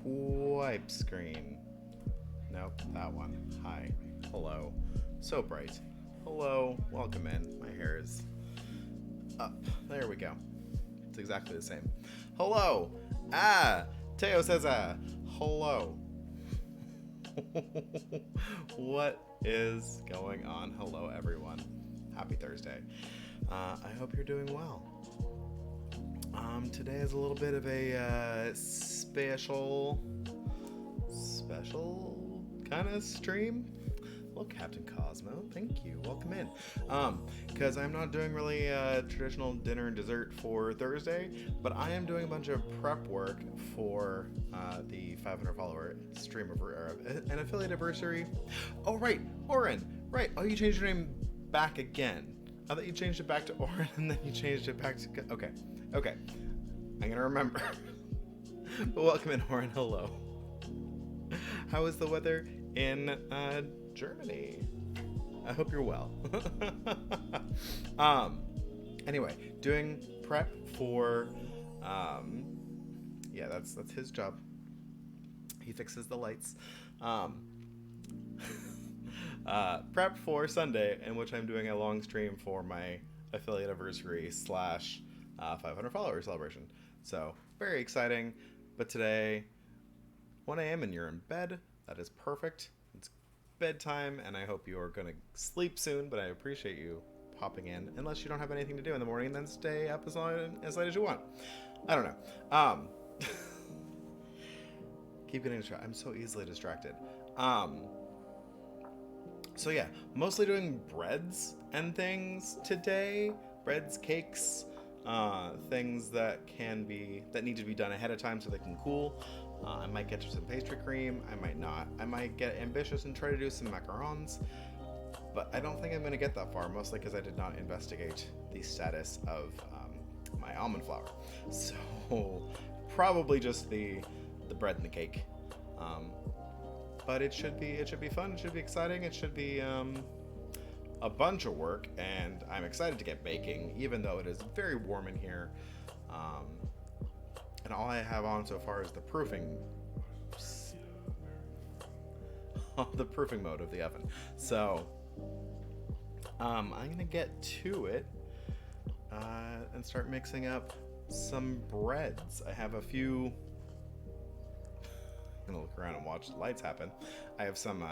Swipe screen. Nope, that one. Hi. Hello. So bright. Hello. Welcome in. My hair is up. There we go. It's exactly the same. Hello. Teo says hello. What is going on? Hello, everyone. Happy Thursday. I hope you're doing well. Today is a little bit of a special kind of stream. Hello, Captain Cosmo. Thank you. Welcome in. Because I'm not doing really traditional dinner and dessert for Thursday, but I am doing a bunch of prep work for the 500 follower stream over an affiliate anniversary. Oh, right. Oren. Right. Oh, you changed your name back again. I thought you changed it back to Oren and then you changed it back to... Okay. I'm going to remember. But welcome in, Oren. Hello. How is the weather in Germany? I hope you're well. Anyway, doing prep for... yeah, that's his job. He fixes the lights. Prep for Sunday, in which I'm doing a long stream for my affiliate anniversary / 500 follower celebration. So, very exciting. But today, 1 a.m. and you're in bed. That is perfect. It's bedtime, and I hope you are going to sleep soon, but I appreciate you popping in. Unless you don't have anything to do in the morning, then stay up as late as you want. I don't know. Keep getting distracted. I'm so easily distracted. So yeah, mostly doing breads and things today. Breads, cakes, things that need to be done ahead of time so they can cool. I might get to some pastry cream. I might not. I might get ambitious and try to do some macarons. But I don't think I'm going to get that far, mostly because I did not investigate the status of my almond flour. So probably just the bread and the cake. But it should be fun. It should be exciting. It should be a bunch of work, and I'm excited to get baking, even though it is very warm in here. And all I have on so far is the proofing mode of the oven. So I'm gonna get to it and start mixing up some breads. I have a few. I'm gonna look around and watch the lights happen. I have some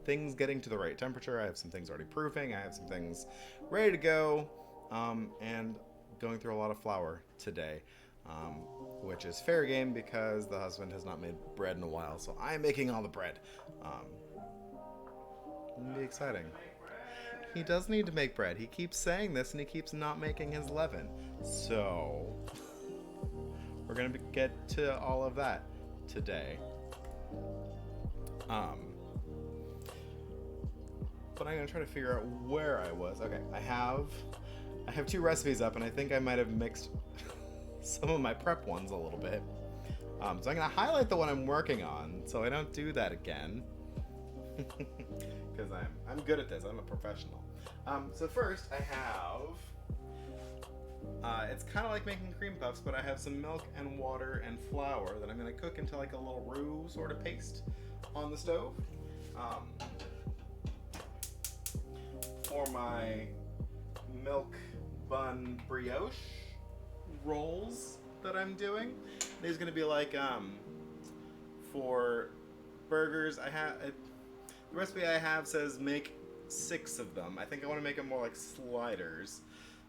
things getting to the right temperature. I have some things already proofing. I have some things ready to go, and going through a lot of flour today, which is fair game because the husband has not made bread in a while, so I'm making all the bread. It'll be exciting. He does need to make bread. He keeps saying this, and he keeps not making his leaven. So we're gonna get to all of that today. But I'm gonna try to figure out where I was. Okay, I have 2 recipes up, and I think I might have mixed some of my prep ones a little bit. So I'm gonna highlight the one I'm working on, so I don't do that again. Because I'm good at this. I'm a professional. So first I have. It's kind of like making cream puffs, but I have some milk and water and flour that I'm going to cook into like a little roux sort of paste on the stove. For my milk bun brioche rolls that I'm doing, there's going to be like for burgers. The recipe I have says make 6 of them. I think I want to make them more like sliders.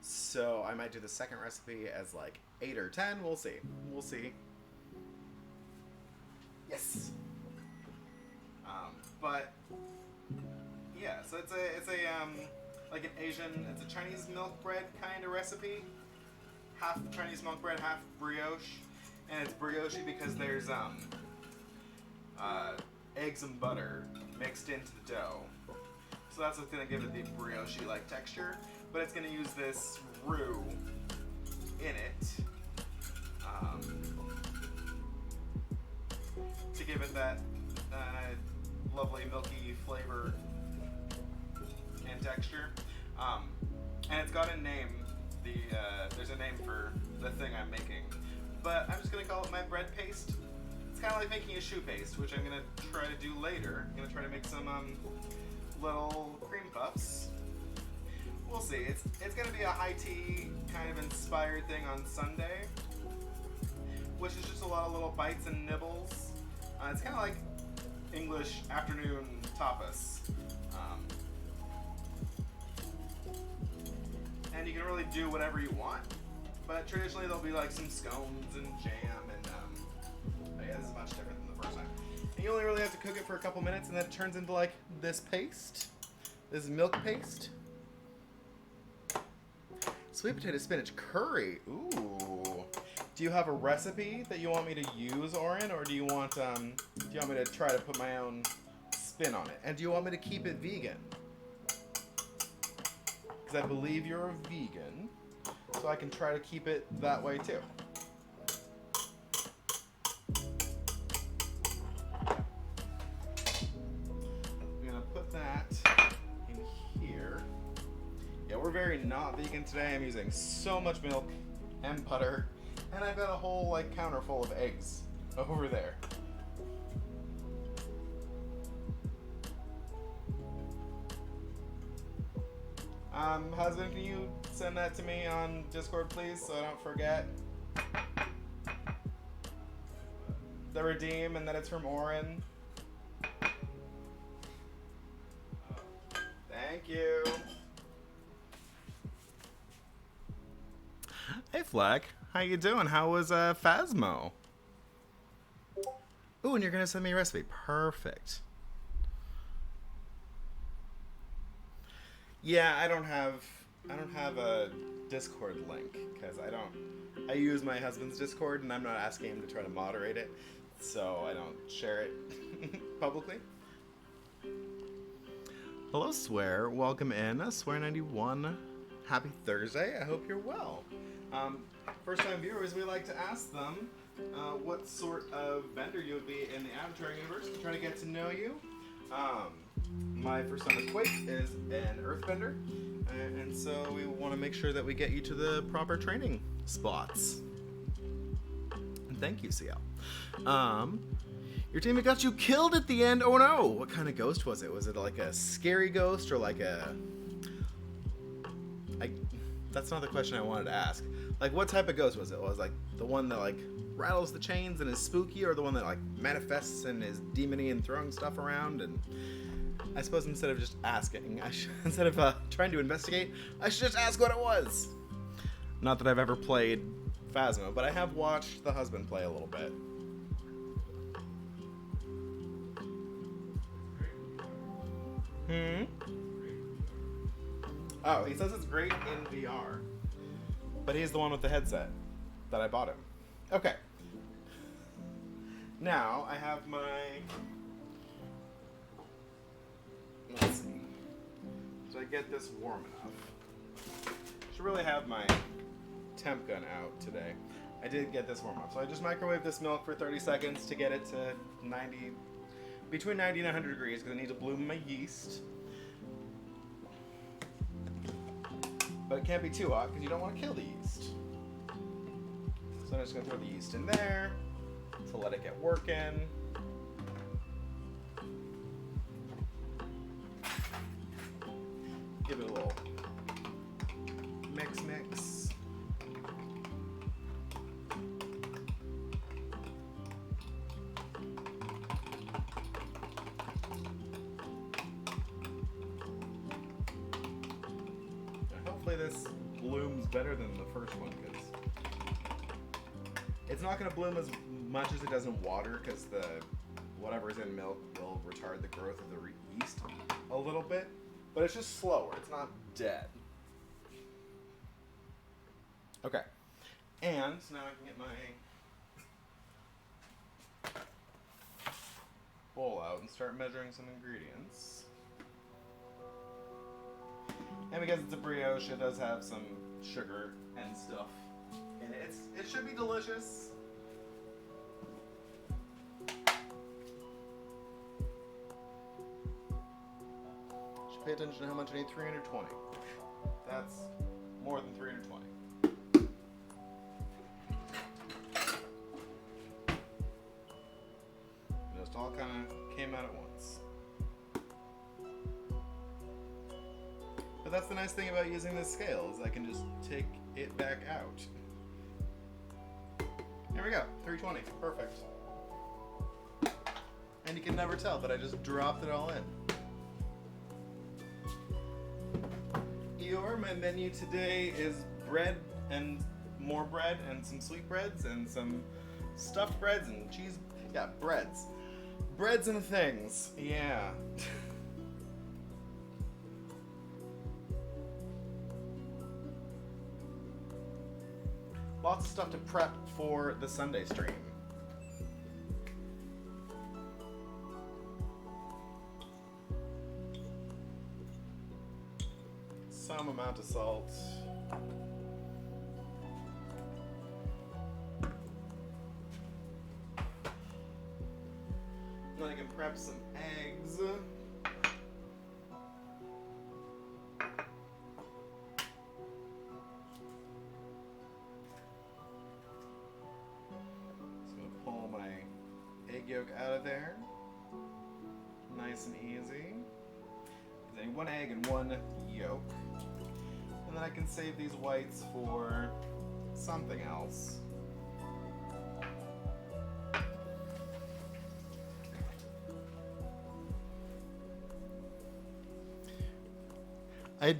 So I might do the second recipe as like 8 or 10. We'll see. Yes. But yeah, so it's a like an Asian, it's a Chinese milk bread kind of recipe. Half Chinese milk bread, half brioche, and it's brioche because there's eggs and butter mixed into the dough. So that's what's gonna give it the brioche-like texture. But it's going to use this roux in it to give it that lovely milky flavor and texture. And it's got a name. There's a name for the thing I'm making. But I'm just going to call it my bread paste. kind of like making a shoe paste, which I'm gonna try to do later. I'm gonna try to make some little cream puffs. We'll see. It's gonna be a high tea kind of inspired thing on Sunday, which is just a lot of little bites and nibbles. It's kind of like English afternoon tapas. And you can really do whatever you want, but traditionally there'll be like some scones and jam and but yeah, this is much different than the first time. And you only really have to cook it for a couple minutes, and then it turns into like this paste, this milk paste. Sweet potato spinach curry. Ooh. Do you have a recipe that you want me to use, Oren, or do you want me to try to put my own spin on it? And do you want me to keep it vegan? Because I believe you're a vegan, so I can try to keep it that way too. I'm gonna put that in here. Yeah, we're very not vegan today. I'm using so much milk and butter, and I've got a whole like counter full of eggs over there. Husband, can you send that to me on Discord, please, so I don't forget? The redeem, and that it's from Oren. Thank you. Hey, Fleck. How you doing? How was Phasmo? Ooh, and you're gonna send me a recipe. Perfect. Yeah, I don't have a Discord link because I use my husband's Discord, and I'm not asking him to try to moderate it, so I don't share it publicly. Hello, Swear. Welcome in, Swear91. Happy Thursday. I hope you're well. First-time viewers, we like to ask them what sort of vendor you would be in the Avatar universe to try to get to know you. My first time with Quake is an earthbender, and so we want to make sure that we get you to the proper training spots. And thank you, CL. Your teammate got you killed at the end. Oh no! What kind of ghost was it? Was it like a scary ghost or like a... That's not the question I wanted to ask. Like, what type of ghost was it? Was it like the one that like rattles the chains and is spooky, or the one that like manifests and is demony and throwing stuff around? And I suppose instead of just asking, instead of trying to investigate, I should just ask what it was. Not that I've ever played Phasmo, but I have watched the husband play a little bit. Oh, he says it's great in VR. But he's the one with the headset that I bought him. Okay. Now, I have my... Let's see. Should I get this warm enough? Should really have my temp gun out today. I did get this warm up. So I just microwaved this milk for 30 seconds to get it to between 90 and 100 degrees, because I need to bloom my yeast. But it can't be too hot because you don't want to kill the yeast. So I'm just going to throw the yeast in there to let it get working. Give it a little mix. Hopefully this blooms better than the first one, because it's not going to bloom as much as it does in water, because whatever's in milk will retard the growth of the yeast a little bit, but it's just slower. It's not dead. Okay, and now I can get my bowl out and start measuring some ingredients. And because it's a brioche, it does have some sugar and stuff in it. It should be delicious. Should pay attention to how much I need. 320. That's more than 320. But that's the nice thing about using this scale, is I can just take it back out. There we go, 320, perfect. And you can never tell that I just dropped it all in. My menu today is bread and more bread and some sweetbreads and some stuffed breads and cheese. Yeah, breads. Breads and things. Yeah. Lots of stuff to prep for the Sunday stream. Some amount of salt. Then I can prep some eggs. Just gonna pull my egg yolk out of there. Nice and easy. I need one egg and one yolk. And then I can save these whites for something else. I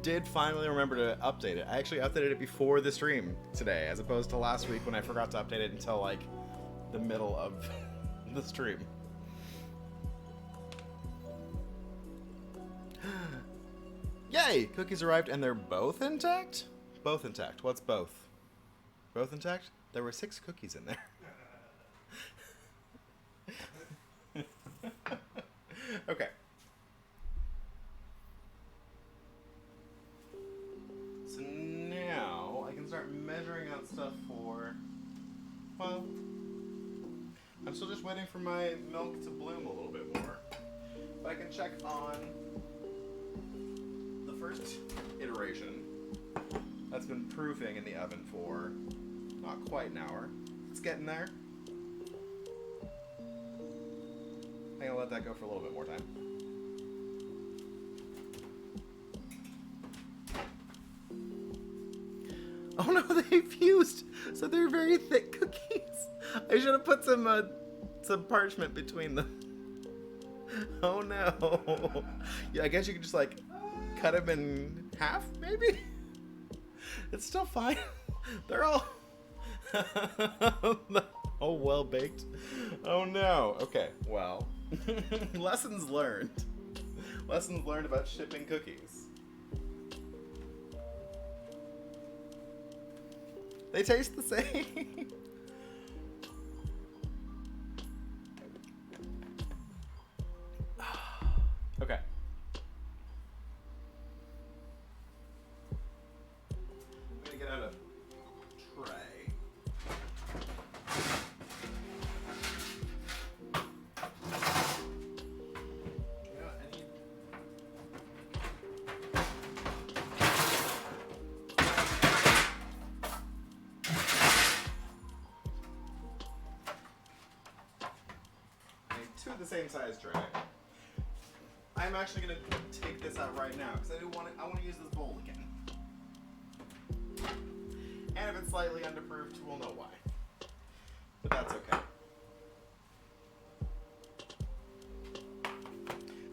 did finally remember to update it. I actually updated it before the stream today, as opposed to last week when I forgot to update it until like the middle of the stream. Yay! Cookies arrived and they're both intact? Both intact. What's both? Both intact? There were 6 cookies in there. Okay. So now I can start measuring out stuff for, well, I'm still just waiting for my milk to bloom a little bit more. But I can check on first iteration that's been proofing in the oven for not quite an hour. It's getting there. I'm gonna let that go for a little bit more time. Oh no, they fused! So they're very thick cookies. I should have put some parchment between them. Oh no. Yeah, I guess you could just like cut them in half, maybe? It's still fine. They're all all well baked. Oh no. Okay, well. Lessons learned. Lessons learned about shipping cookies. They taste the same. Okay. Get out a tray. You know, I need... I need 2 of the same size tray. I'm actually gonna take this out right now because I want to use this bowl again. And if it's slightly underproofed, we'll know why. But that's okay.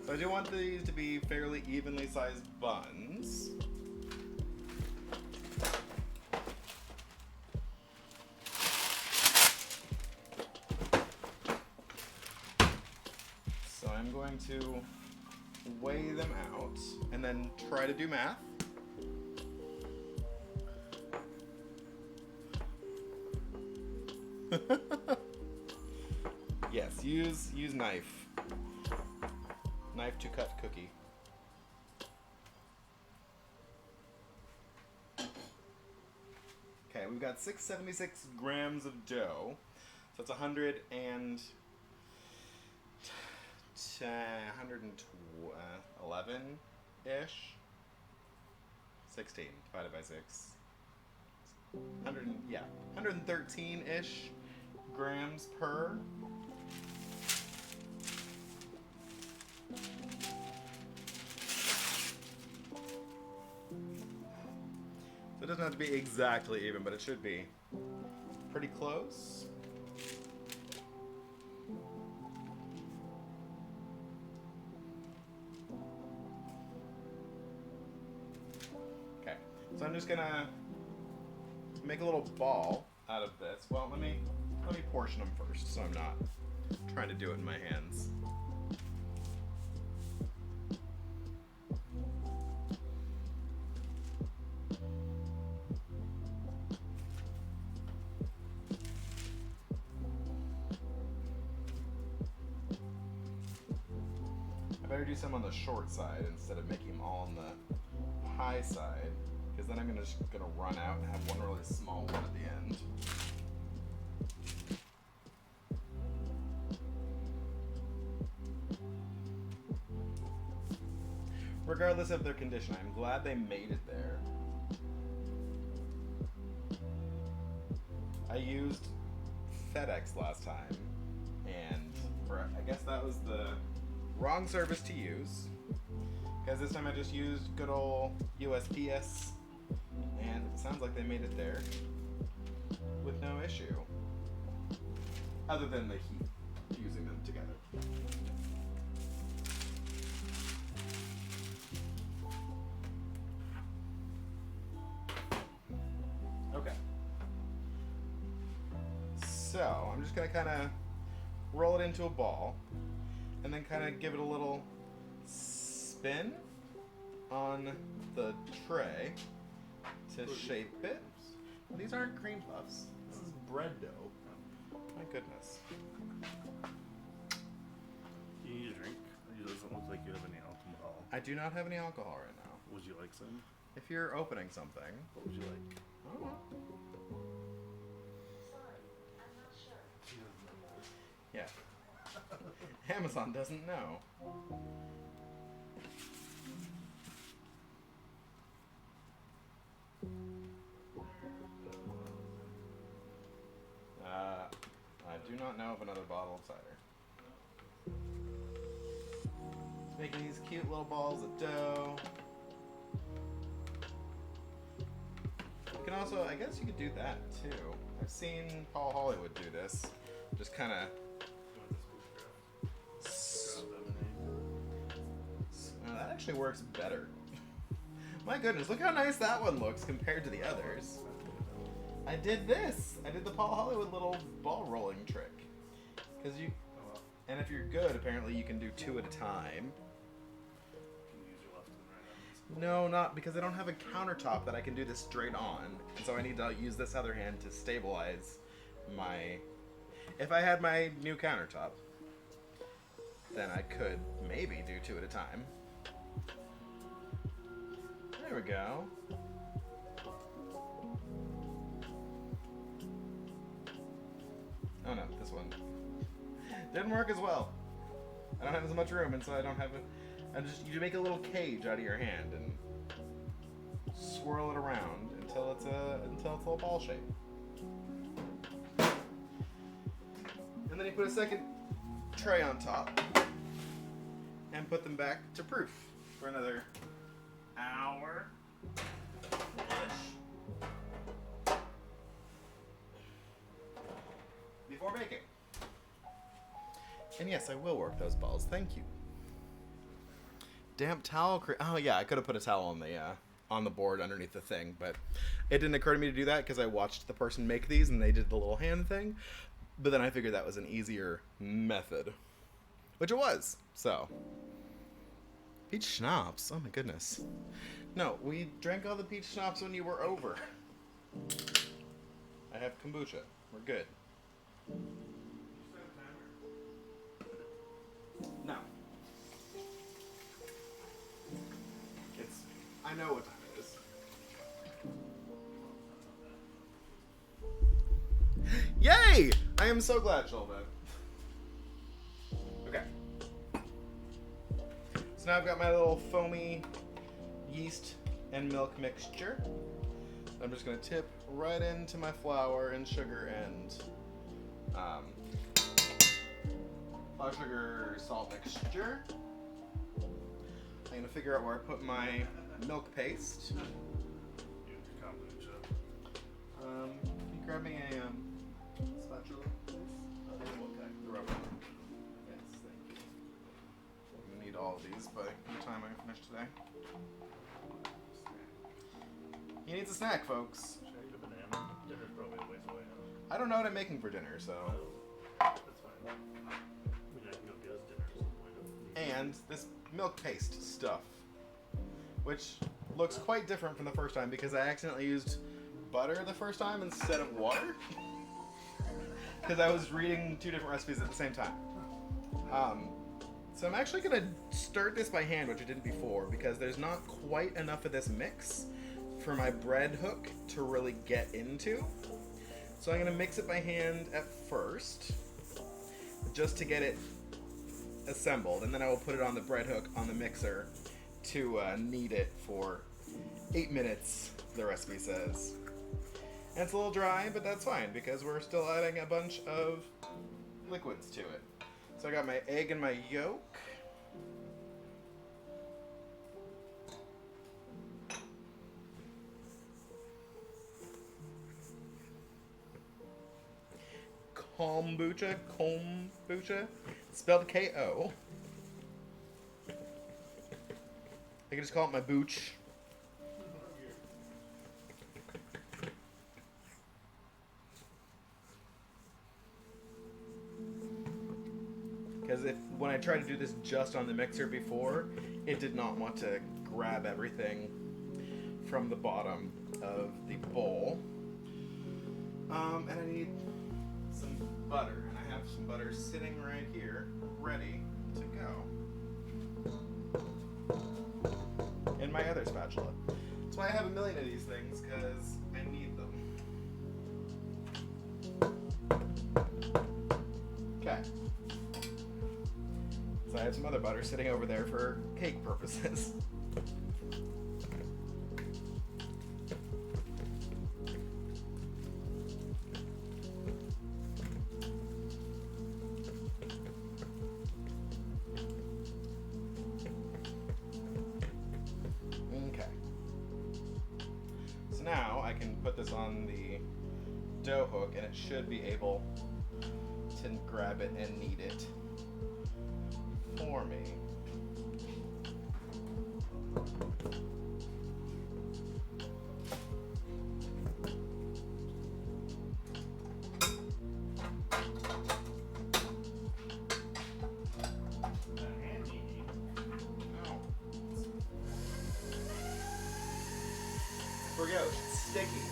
So I do want these to be fairly evenly sized buns. So I'm going to weigh them out and then try to do math. Yes, use knife. Knife to cut cookie. Okay, we've got 676 grams of dough. So it's 111-ish. 16 divided by 6. 113-ish grams per. It doesn't have to be exactly even, but it should be pretty close. Okay, so I'm just gonna make a little ball out of this. Well, let me portion them first, so I'm not trying to do it in my hands. I better do some on the short side instead of making them all on the high side, because then I'm just gonna run out and have one really small one at the end. Regardless of their condition, I'm glad they made it there. I used FedEx last time, and I guess that was the wrong service to use, because this time I just used good old USPS, and it sounds like they made it there with no issue, other than the heat fusing them together. Okay. So, I'm just going to kind of roll it into a ball and then kind of give it a little spin on the tray to shape it. These aren't cream puffs. This is bread dough. My goodness. You need a drink? It doesn't look like you have any alcohol. I do not have any alcohol right now. Would you like some? If you're opening something. What would you like? I don't know. Yeah. Amazon doesn't know. I do not know of another bottle of cider. Just making these cute little balls of dough. You can also, I guess you could do that too. I've seen Paul Hollywood do this. Just kind of. That actually works better. My goodness, look how nice that one looks compared to the others. I did this. I did the Paul Hollywood little ball rolling trick. Because you, and if you're good, apparently you can do 2 at a time. No, not because I don't have a countertop that I can do this straight on. And so I need to use this other hand to stabilize my... If I had my new countertop, then I could maybe do 2 at a time. There we go. Oh no, this one didn't work as well. I don't have as much room, and so I don't have you make a little cage out of your hand and swirl it around until it's a ball shape. And then you put a second tray on top and put them back to proof for another hour. Before baking. And yes, I will work those balls. Thank you. Damp towel. Oh yeah, I could have put a towel on the board underneath the thing, but it didn't occur to me to do that because I watched the person make these and they did the little hand thing. But then I figured that was an easier method, which it was. So, peach schnapps. Oh my goodness. No, we drank all the peach schnapps when you were over. I have kombucha. We're good. No. I know what time it is. Yay! I am so glad, Shelva. Okay. So now I've got my little foamy yeast and milk mixture. I'm just going to tip right into my flour and sugar and flour, sugar, salt mixture. I'm going to figure out where I put my milk paste. He needs a snack, folks. Should I eat a banana? Dinner's probably a ways away now. I don't know what I'm making for dinner, so. That's fine. I mean, I can go get us dinner at some point. And this milk paste stuff, which looks quite different from the first time because I accidentally used butter the first time instead of water. Because I was reading 2 different recipes at the same time. So I'm actually going to start this by hand, which I didn't before, because there's not quite enough of this mix for my bread hook to really get into. So I'm going to mix it by hand at first, just to get it assembled, and then I will put it on the bread hook on the mixer to knead it for 8 minutes, the recipe says. And it's a little dry, but that's fine, because we're still adding a bunch of liquids to it. So I got my egg and my yolk. Kombucha, spelled K-O. I can just call it my booch. Because when I tried to do this just on the mixer before, it did not want to grab everything from the bottom of the bowl. And I need some butter, and I have some butter sitting right here, ready to go. In my other spatula. That's why I have a million of these things, because I need them. Okay. So I have some other butter sitting over there for cake purposes. Okay. So now I can put this on the dough hook and it should be able to grab it and knead it for me. Here we go. It's sticky.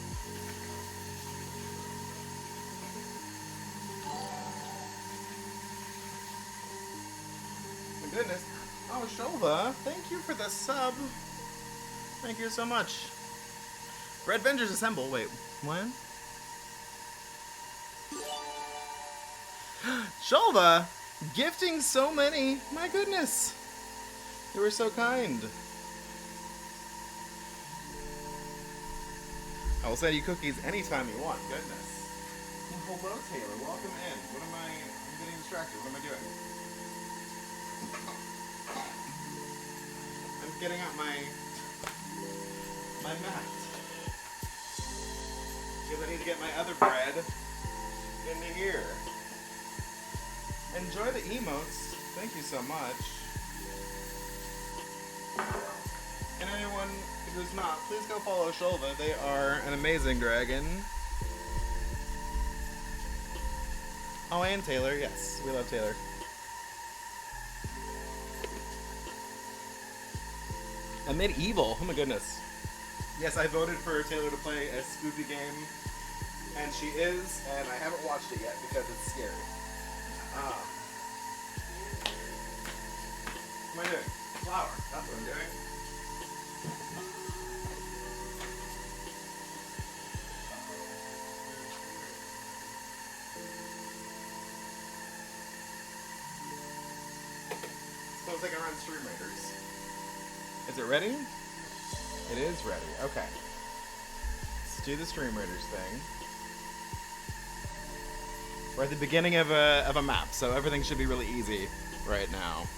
Goodness. Oh, Shova, thank you for the sub. Thank you so much. Bread Vendors Assemble. Wait, when? Shova, gifting so many. My goodness. You were so kind. I will send you cookies anytime you want. Goodness. Hello, Taylor. Welcome in. I'm getting distracted. What am I doing? I'm getting out my mat. Because I need to get my other bread into here. Enjoy the emotes. Thank you so much. And anyone who's not, please go follow Shulva. They are an amazing dragon. Oh, and Taylor. Yes, we love Taylor. A medieval. Oh my goodness. Yes, I voted for Taylor to play a spooky game, and she is, and I haven't watched it yet because it's scary. What am I doing? Flour. That's what I'm doing. Suppose I can run Stream Raiders. Is it ready? It is ready. Okay. Let's do the Stream Raiders thing. We're at the beginning of a map, so everything should be really easy right now.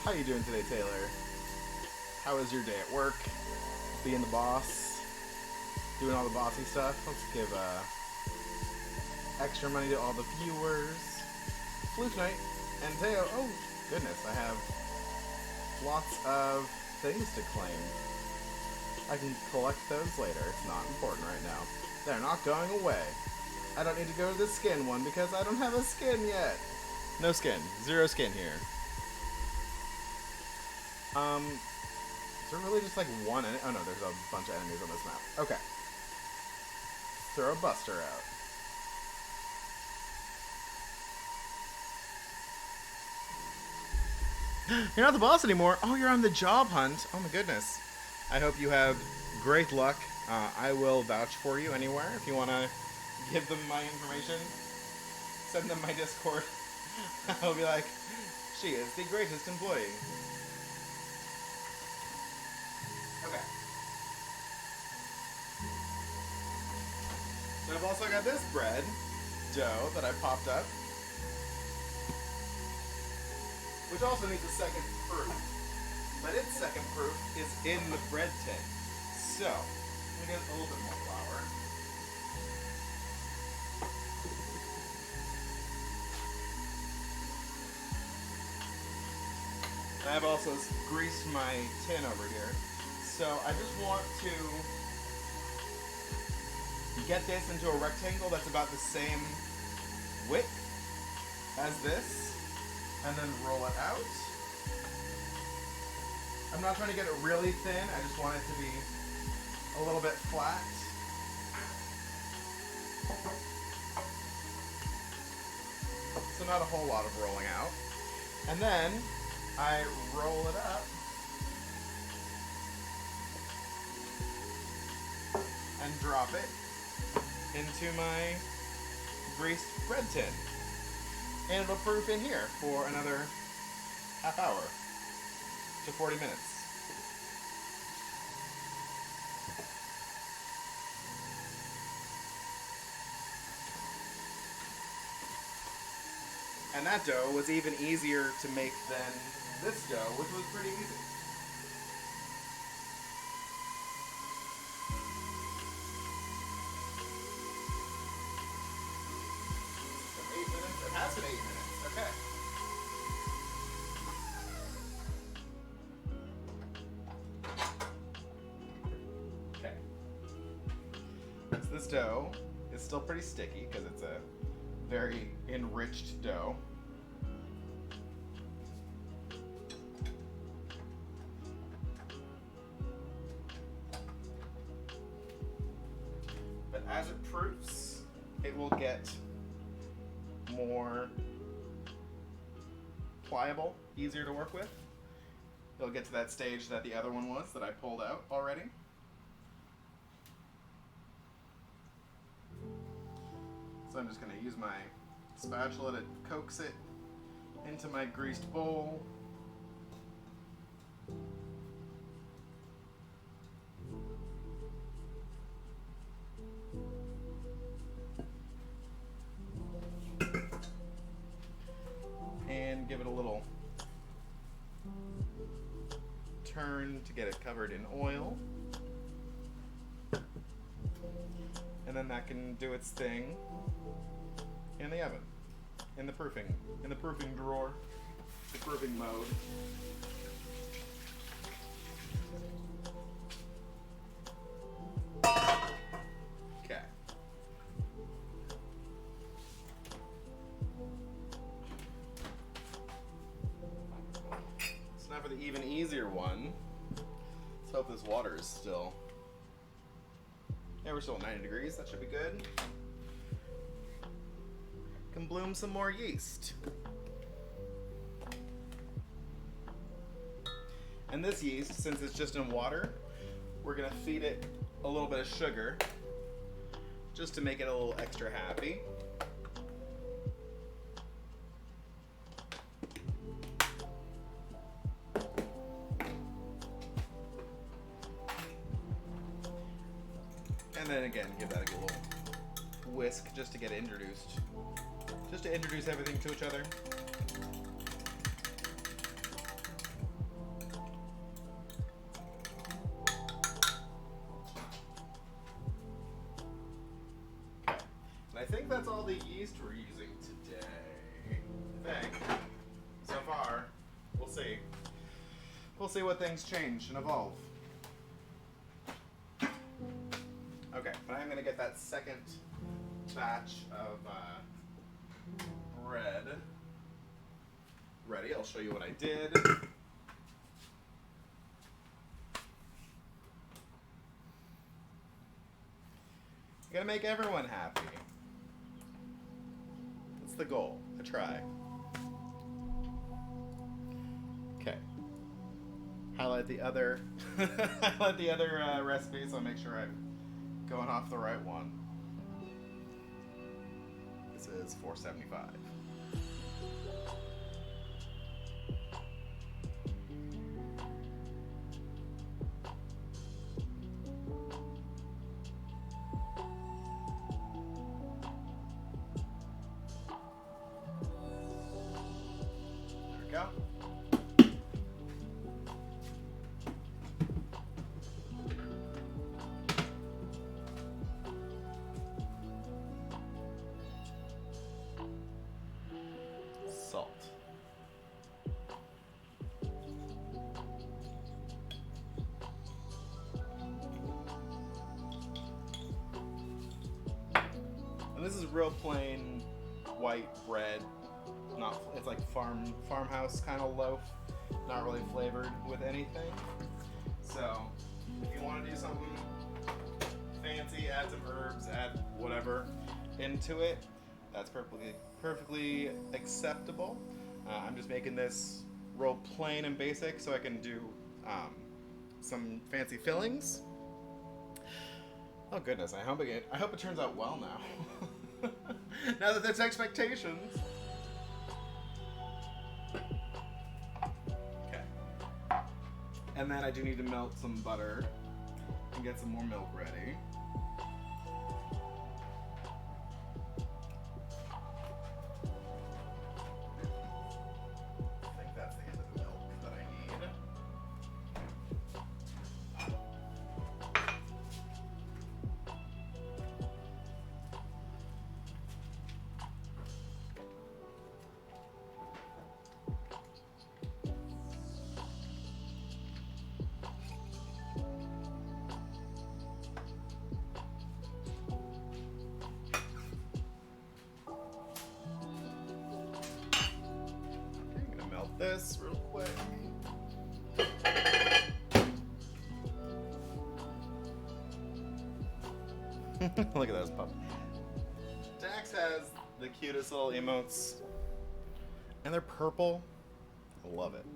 How you doing today, Taylor? How was your day at work? Being the boss? Doing all the bossy stuff? Let's give extra money to all the viewers. Flute night. And Teo, oh goodness, I have lots of things to claim. I can collect those later. It's not important right now. They're not going away. I don't need to go to the skin one because I don't have a skin yet. No skin. 0 skin here. Is there really just like one enemy? Oh no, there's a bunch of enemies on this map. Okay. Throw a buster out. You're not the boss anymore. Oh, you're on the job hunt. Oh my goodness. I hope you have great luck. I will vouch for you anywhere. If you want to give them my information, send them my Discord. I'll be like, she is the greatest employee. Okay. So I've also got this bread dough that I popped up, which also needs a second proof. But its second proof is in the bread tin. So, let me get a little bit more flour. And I've also greased my tin over here. So I just want to get this into a rectangle that's about the same width as this, and then roll it out. I'm not trying to get it really thin, I just want it to be a little bit flat. So not a whole lot of rolling out. And then I roll it up and drop it into my greased bread tin. And it'll proof in here for another half hour to 40 minutes. And that dough was even easier to make than this dough, which was pretty easy. So 8 minutes? It has been 8 minutes. Okay. Okay. So this dough is still pretty sticky because it's a very enriched dough. But as it proofs, it will get more pliable, easier to work with. It'll get to that stage that the other one was that I pulled out already. So I'm just going to use my spatula to coax it into my greased bowl. And give it a little turn to get it covered in oil. And then that can do its thing in the oven, in the proofing drawer, the proofing mode. Okay. So now for the even easier one. Let's hope this water is still. Yeah, we're still at 90 degrees. That should be good. Can bloom some more yeast. And this yeast, since it's just in water, we're gonna feed it a little bit of sugar just to make it a little extra happy. And then again, give that a little whisk just to get it introduced. Just to introduce everything to each other. Okay. And I think that's all the yeast we're using today. I think. see. We'll see what things change and evolve. Okay, but I'm gonna get that second batch of bread ready. I'll show you what I did. You gotta make everyone happy. That's the goal. I try. Okay. Highlight the other recipe, so I'll make sure I'm going off the right one. This is $4.75. There we go. Salt. And this is real plain white bread. It's like farmhouse kind of loaf, not really flavored with anything. So if you want to do something fancy, add some herbs, add whatever into it, that's perfectly acceptable. I'm just making this real plain and basic so I can do some fancy fillings. Oh goodness, I hope it turns out well now. Now that there's expectations. Okay. And then I do need to melt some butter and get some more milk ready. I think that's the end of the milk that I need. This real quick. Look at those pups. Dax has the cutest little emotes, and they're purple. I love it.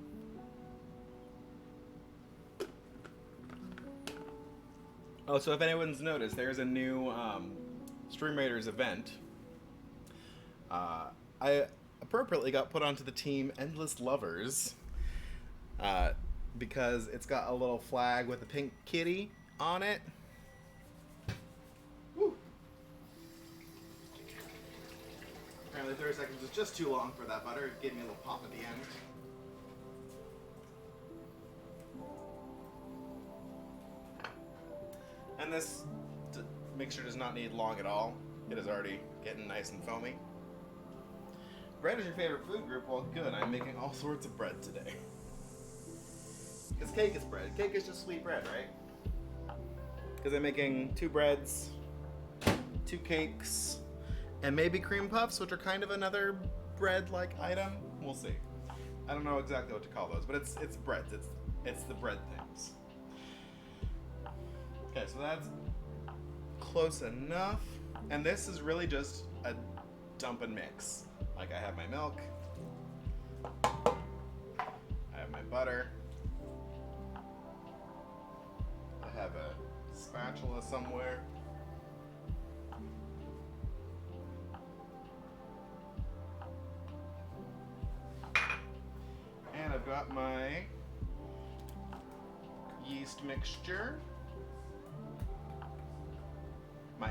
Oh, so if anyone's noticed, there's a new Stream Raiders event. I appropriately got put onto the team Endless Lovers because it's got a little flag with a pink kitty on it. Woo. Apparently 30 seconds was just too long for that butter. It gave me a little pop at the end. And this mixture does not need long at all. It is already getting nice and foamy. Bread is your favorite food group? Well, good. I'm making all sorts of bread today. Because cake is bread. Cake is just sweet bread, right? Because I'm making 2 breads, 2 cakes, and maybe cream puffs, which are kind of another bread-like item. We'll see. I don't know exactly what to call those, but it's breads. It's the bread things. Okay, so that's close enough. And this is really just a dump and mix. Like, I have my milk, I have my butter, I have a spatula somewhere, and I've got my yeast mixture, my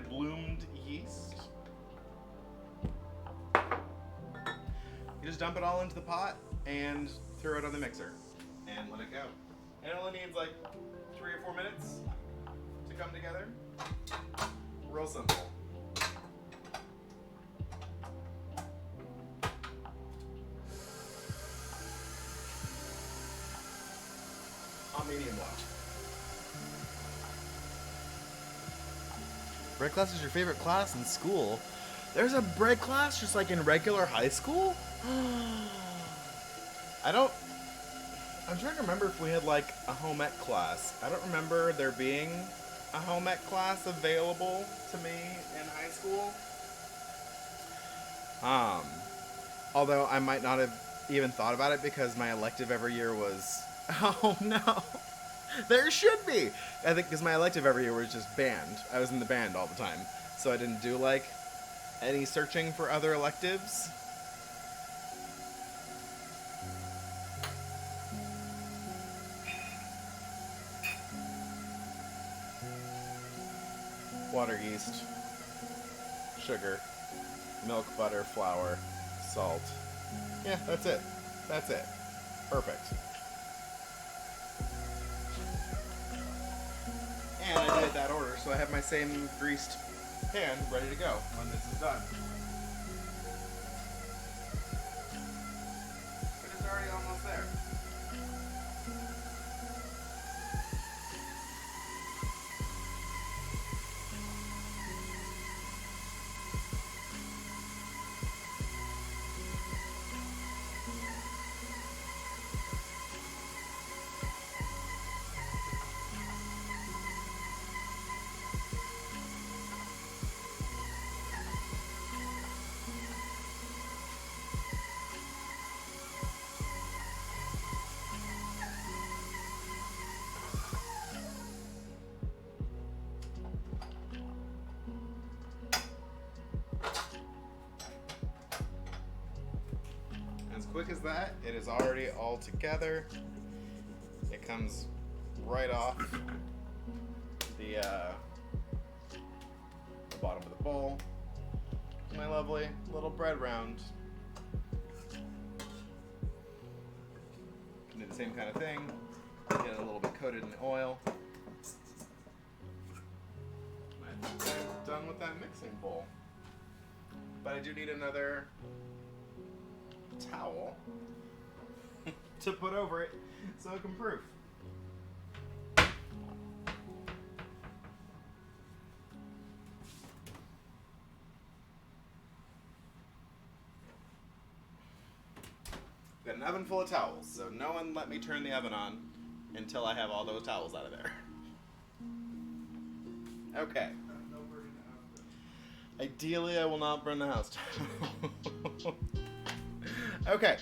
bloomed yeast. You just dump it all into the pot and throw it on the mixer and let it go. And it only needs like 3 or 4 minutes to come together. Real simple. on medium well. Bread class is your favorite class in school? There's a bread class just like in regular high school? I'm trying to remember if we had like a home ec class. I don't remember there being a home ec class available to me in high school. Although I might not have even thought about it because my elective every year was, oh no, there should be. I think because my elective every year was just band. I was in the band all the time. So I didn't do like any searching for other electives. Water, yeast, sugar, milk, butter, flour, salt. Yeah, that's it. That's it. Perfect. And I did it that order, so I have my same greased pan ready to go when this is done. But it's already almost there. As quick as that, it is already all together. It comes right off the bottom of the bowl. My lovely little bread round. Can do the same kind of thing. Get it a little bit coated in oil. I think I'm done with that mixing bowl. But I do need another towel to put over it so it can proof. Got an oven full of towels, so no one let me turn the oven on until I have all those towels out of there. Okay. Ideally, I will not burn the house down. Okay.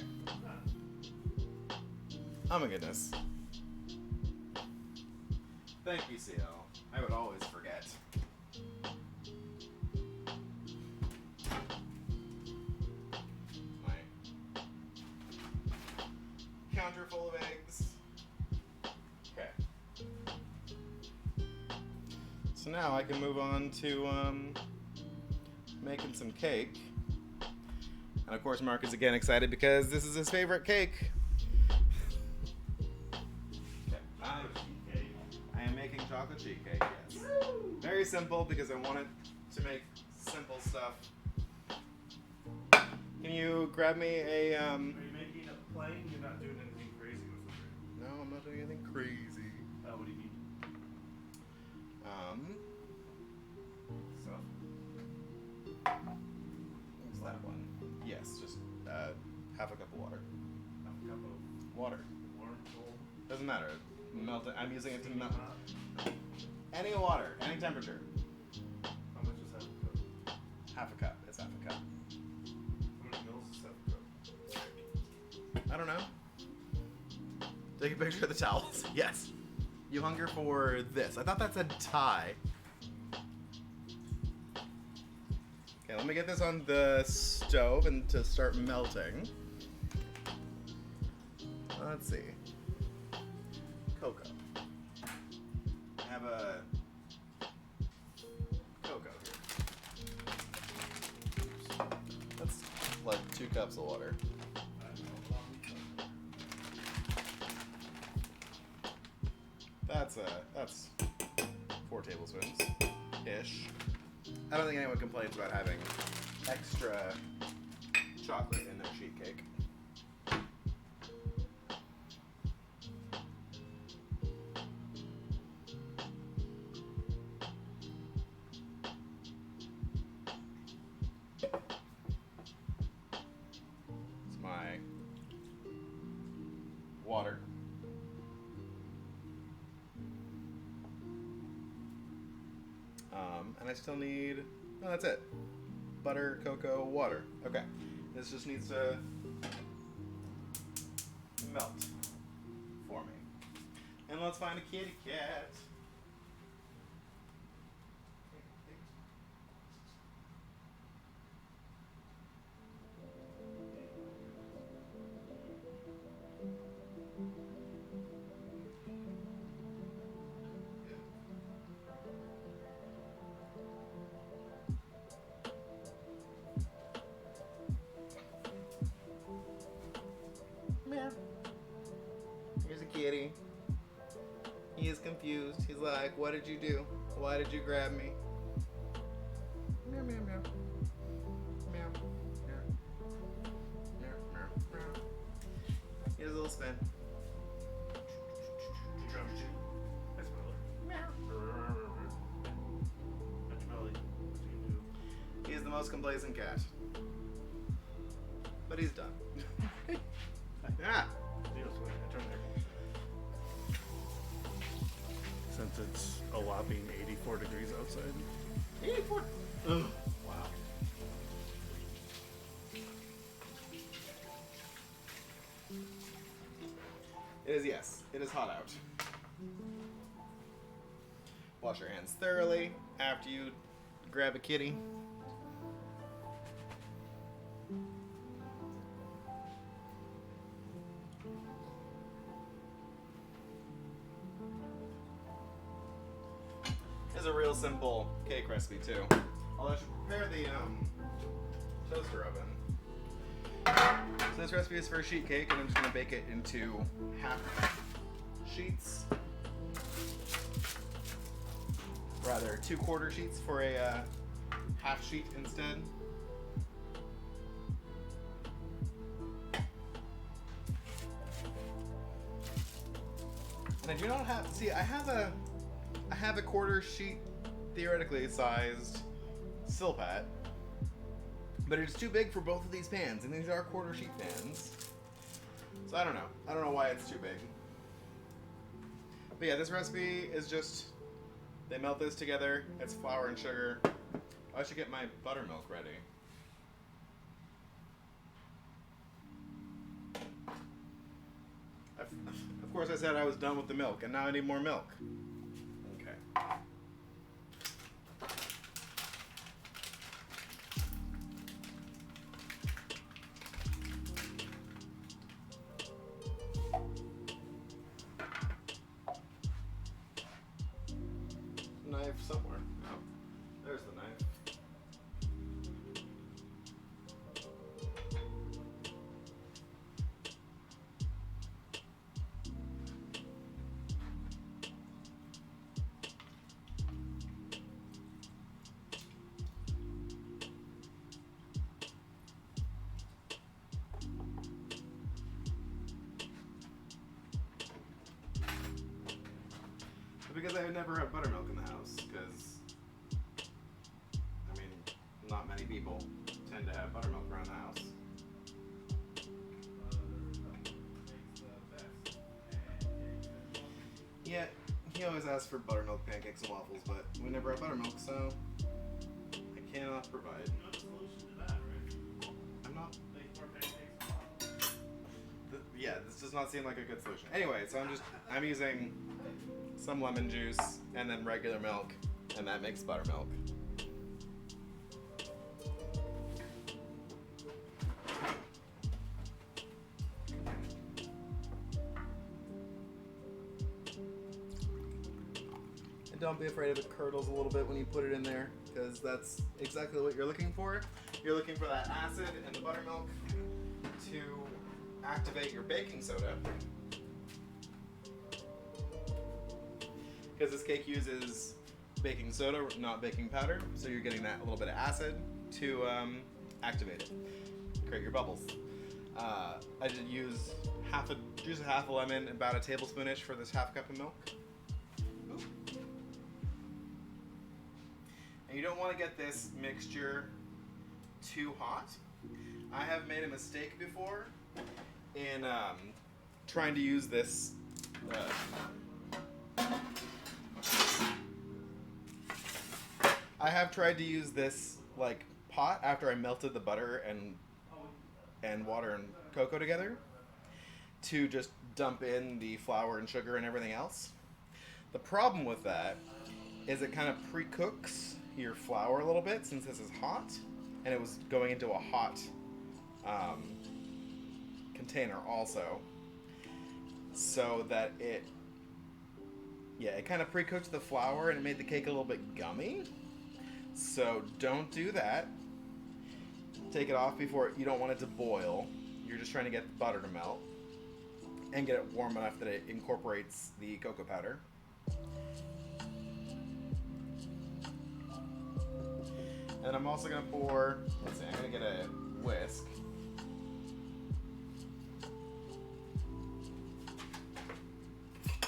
Oh my goodness. Thank you, CL. I would always forget. My counter full of eggs. Okay. So now I can move on to making some cake. And of course, Mark is again excited because this is his favorite cake. Okay. I am making chocolate sheet cake, yes. Very simple because I wanted to make simple stuff. Can you grab me a Are you making it plain? You're not doing anything crazy with it? No, I'm not doing anything crazy. What do you mean? Stuff. What's that one? Yes, just half a cup of water. Half a cup of Water. water, cold. Doesn't matter. Melt it. I'm using it to melt. Hot. Any water, any temperature. How much is half a cup? Half a cup. It's half a cup. How many mils is half a cup? I don't know. Take a picture of the towels. Yes. You hunger for this. I thought that said tie. Okay, let me get this on the stove and to start melting. Let's see. Cocoa. I have a cocoa here. Oops. That's like 2 cups of water. That's 4 tablespoons ish. I don't think anyone complains about having extra chocolate in their sheet cake. water. And I still need, oh, that's it. Butter, cocoa, water. Okay. This just needs to melt for me. And let's find a kitty cat. Meow. Here's a kitty. He is confused. He's like, what did you do? Why did you grab me? Meow, meow, meow. Meow. Meow. Meow, meow, meow. Here's a little spin. I smell it. That's Melly. What's he do? He is the most complacent cat. But he's done. Ah! Neil's going to turn there. Since it's a whopping 84 degrees outside. 84. Ugh. Wow. It is, yes. It is hot out. Wash your hands thoroughly after you grab a kitty. It's a real simple cake recipe too. Although I should prepare the toaster oven. So this recipe is for a sheet cake, and I'm just gonna bake it into half sheets. Rather, 2/4 sheets for a half sheet instead. And I do not have. See, I have a 1/4 sheet, theoretically sized Silpat, but it's too big for both of these pans, and these are 1/4 sheet pans. So I don't know. I don't know why it's too big. But yeah, this recipe is just, they melt this together. It's flour and sugar. I should get my buttermilk ready. Of course I said I was done with the milk, and now I need more milk. Okay. Knife somewhere. Oh, there's the knife. Because I would never have buttermilk in the house, because, I mean, not many people tend to have buttermilk around the house. Yeah, he always asks for buttermilk pancakes and waffles, but we never have buttermilk, so I cannot provide. You know the solution to that, right? I'm not. Make more pancakes and waffles. Yeah, this does not seem like a good solution. Anyway, so I'm using some lemon juice and then regular milk, and that makes buttermilk. And don't be afraid if it curdles a little bit when you put it in there, because that's exactly what you're looking for. You're looking for that acid in the buttermilk to activate your baking soda. Because this cake uses baking soda, not baking powder, so you're getting that little bit of acid to activate it, create your bubbles. I did use half a lemon, about a tablespoonish for this 1/2 cup of milk. Ooh. And you don't want to get this mixture too hot. I have made a mistake before in trying to use this. I have tried to use this like pot after I melted the butter and water and cocoa together to just dump in the flour and sugar and everything else. The problem with that is it kind of pre-cooks your flour a little bit since this is hot, and it was going into a hot container also, so that it kind of pre-cooked the flour and it made the cake a little bit gummy. So don't do that. Take it off before, you don't want it to boil. You're just trying to get the butter to melt and get it warm enough that it incorporates the cocoa powder. And I'm also going to pour, let's see, I'm going to get a whisk. I'm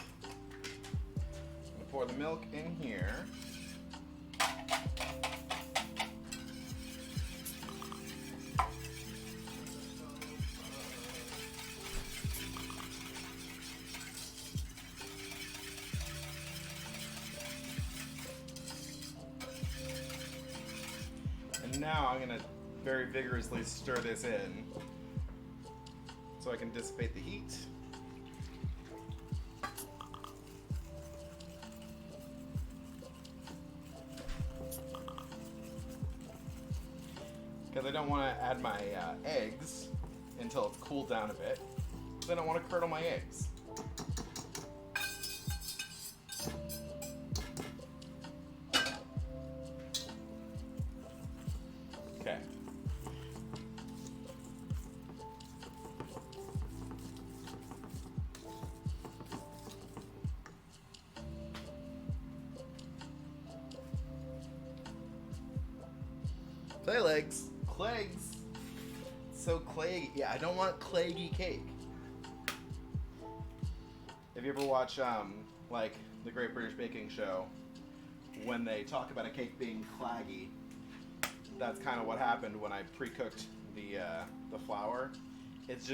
going to pour the milk in here. Now I'm going to very vigorously stir this in so I can dissipate the heat. Because I don't want to add my eggs until it's cooled down a bit. Then I want to curdle my eggs. Okay. Clay legs. Clegs. So clayey. Yeah, I don't want clayey cake. Have you ever watched like the Great British Baking Show, when they talk about a cake being claggy? That's kind of what happened when I pre-cooked the flour. It's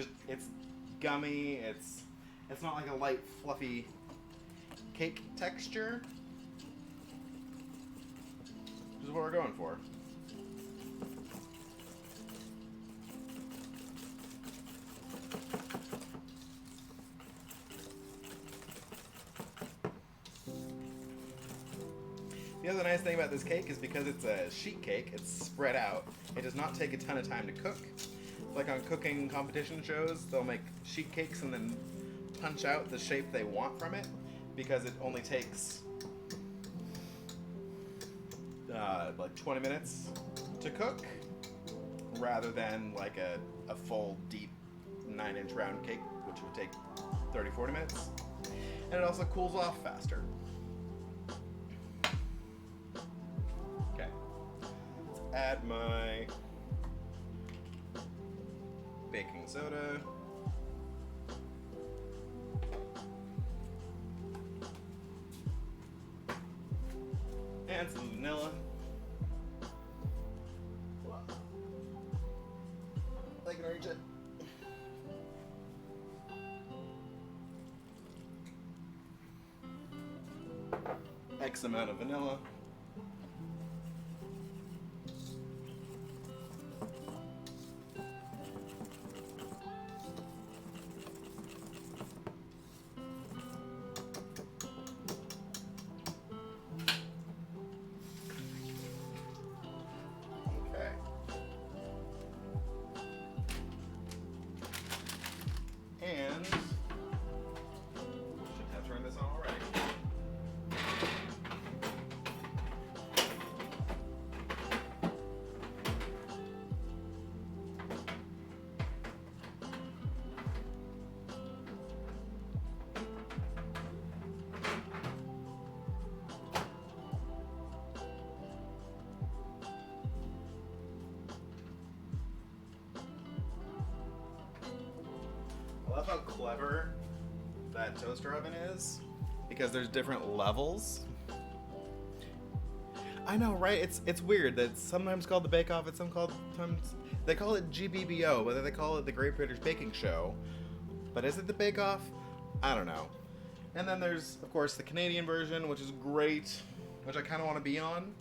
gummy. It's not like a light, fluffy cake texture, which is what we're going for. The other nice thing about this cake is because it's a sheet cake, it's spread out. It does not take a ton of time to cook. Like on cooking competition shows, they'll make sheet cakes and then punch out the shape they want from it, because it only takes like 20 minutes to cook, rather than like a full deep 9-inch round cake, which would take 30-40 minutes. And it also cools off faster. Add my baking soda. And some vanilla. I can reach it. X amount of vanilla. And should have turned this on already. I love how clever that toaster oven is, because there's different levels. I know, right? It's weird that it's sometimes called the Bake Off, it's sometimes they call it GBBO, whether they call it the Great British Baking Show But is it the Bake Off? I don't know. And then there's, of course, the Canadian version, which is great, which I kind of want to be on.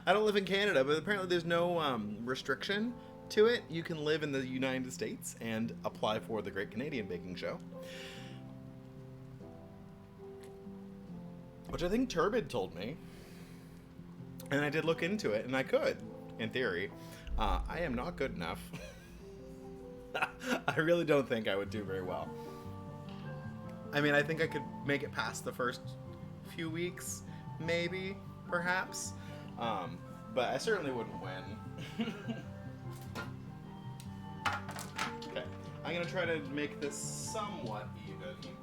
I don't live in Canada, but apparently there's no restriction to it. You can live in the United States and apply for the Great Canadian Baking Show. Which I think Turbid told me. And I did look into it, and I could, in theory. I am not good enough. I really don't think I would do very well. I mean, I think I could make it past the first few weeks, maybe, perhaps. But I certainly wouldn't win. Okay, I'm gonna try to make this somewhat even.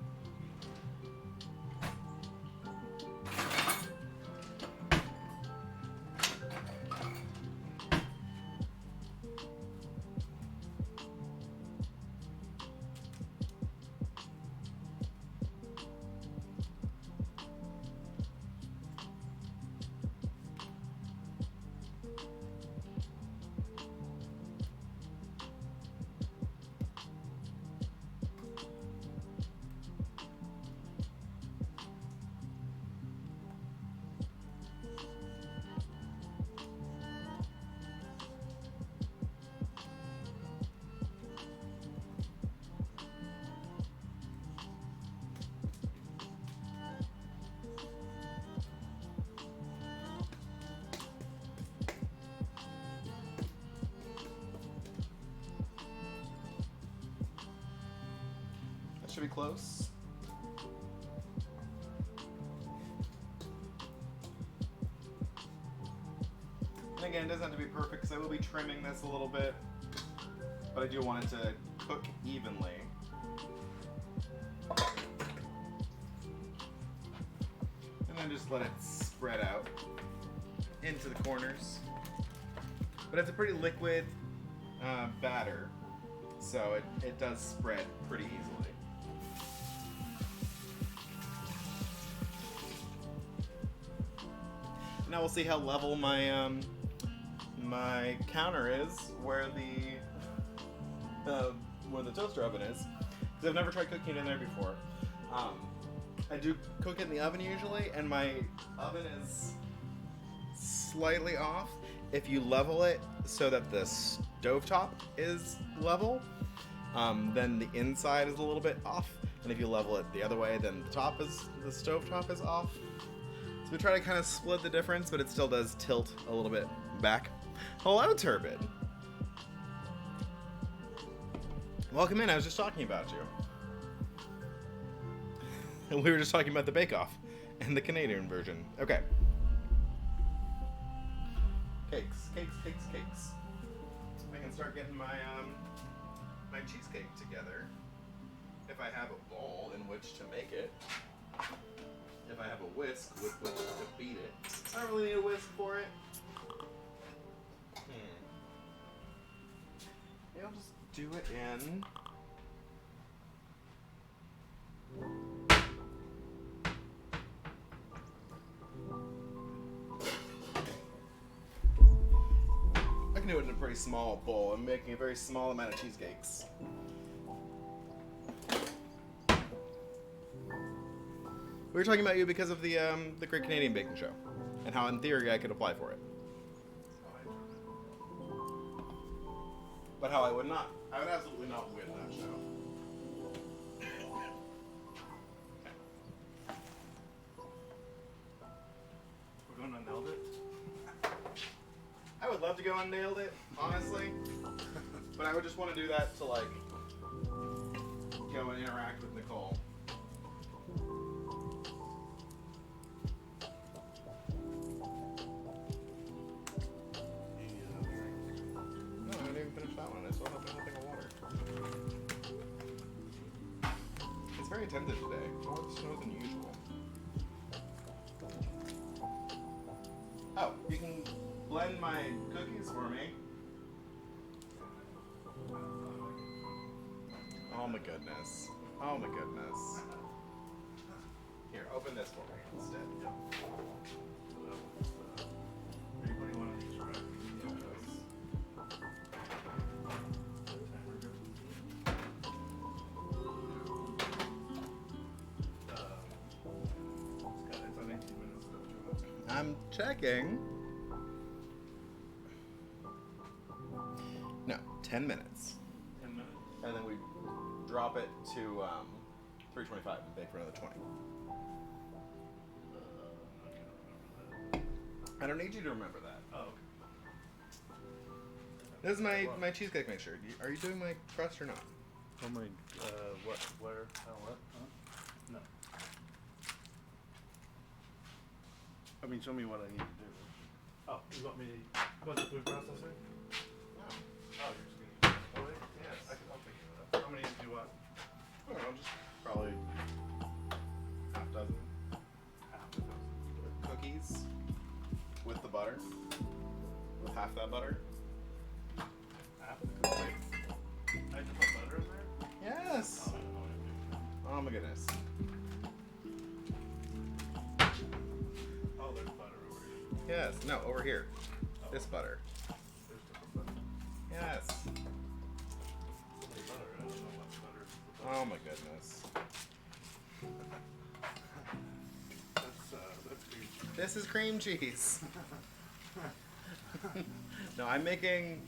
Should be close. And again, it doesn't have to be perfect because I will be trimming this a little bit, but I do want it to cook evenly. And then just let it spread out into the corners. But it's a pretty liquid batter, so it does spread pretty easily. Now we'll see how level my my counter is where the toaster oven is, because I've never tried cooking it in there before. I do cook it in the oven usually, and my oven is slightly off. If you level it so that the stovetop is level, then the inside is a little bit off, and if you level it the other way, then the stovetop is off. So we try to kind of split the difference, but it still does tilt a little bit back. Hello, Turbid. Welcome in. I was just talking about you. And we were just talking about the Bake Off and the Canadian version. Okay. Cakes. I can start getting my my cheesecake together. If I have a bowl in which to make it. If I have a whisk with which to beat it. I don't really need a whisk for it. Maybe I'll just do it in. I can do it in a pretty small bowl. I'm making a very small amount of cheesecakes. We were talking about you because of the Great Canadian Baking Show, and how in theory I could apply for it. But how I would not. I would absolutely not win that show. We're going on Nailed It? I would love to go on Nailed It, honestly. But I would just want to do that to, like, go and interact with Nicole. Very tempted today. More snow than usual. Oh, you can blend my cookies for me. Oh my goodness. Oh my goodness. Here, open this for me instead. Are you putting one of these right? I'm checking. No, 10 minutes. 10 minutes? And then we drop it to 325 and bake for another 20. I can't remember that. I don't need you to remember that. Oh, okay. This is my cheesecake mixture. Are you doing my crust or not? Oh my, what, where, what, huh? No. I mean, show me what I need to do. Oh, you want me to, the food processing? No. Oh, you're just gonna, oh wait, Yes. I'll pick it up. How many do you want? I don't know, just probably half dozen Half a dozen. cookies with the butter. With half that butter. Half the cookies? I just put butter in there? Yes. Oh, I don't know what I'm doing. Oh my goodness. Oh, there's butter over here. Yes. No, over here. Oh. This butter. There's different butter. Yes. There's butter. I don't know what's butter. Oh my goodness. That's cream cheese. This is cream cheese. No, I'm making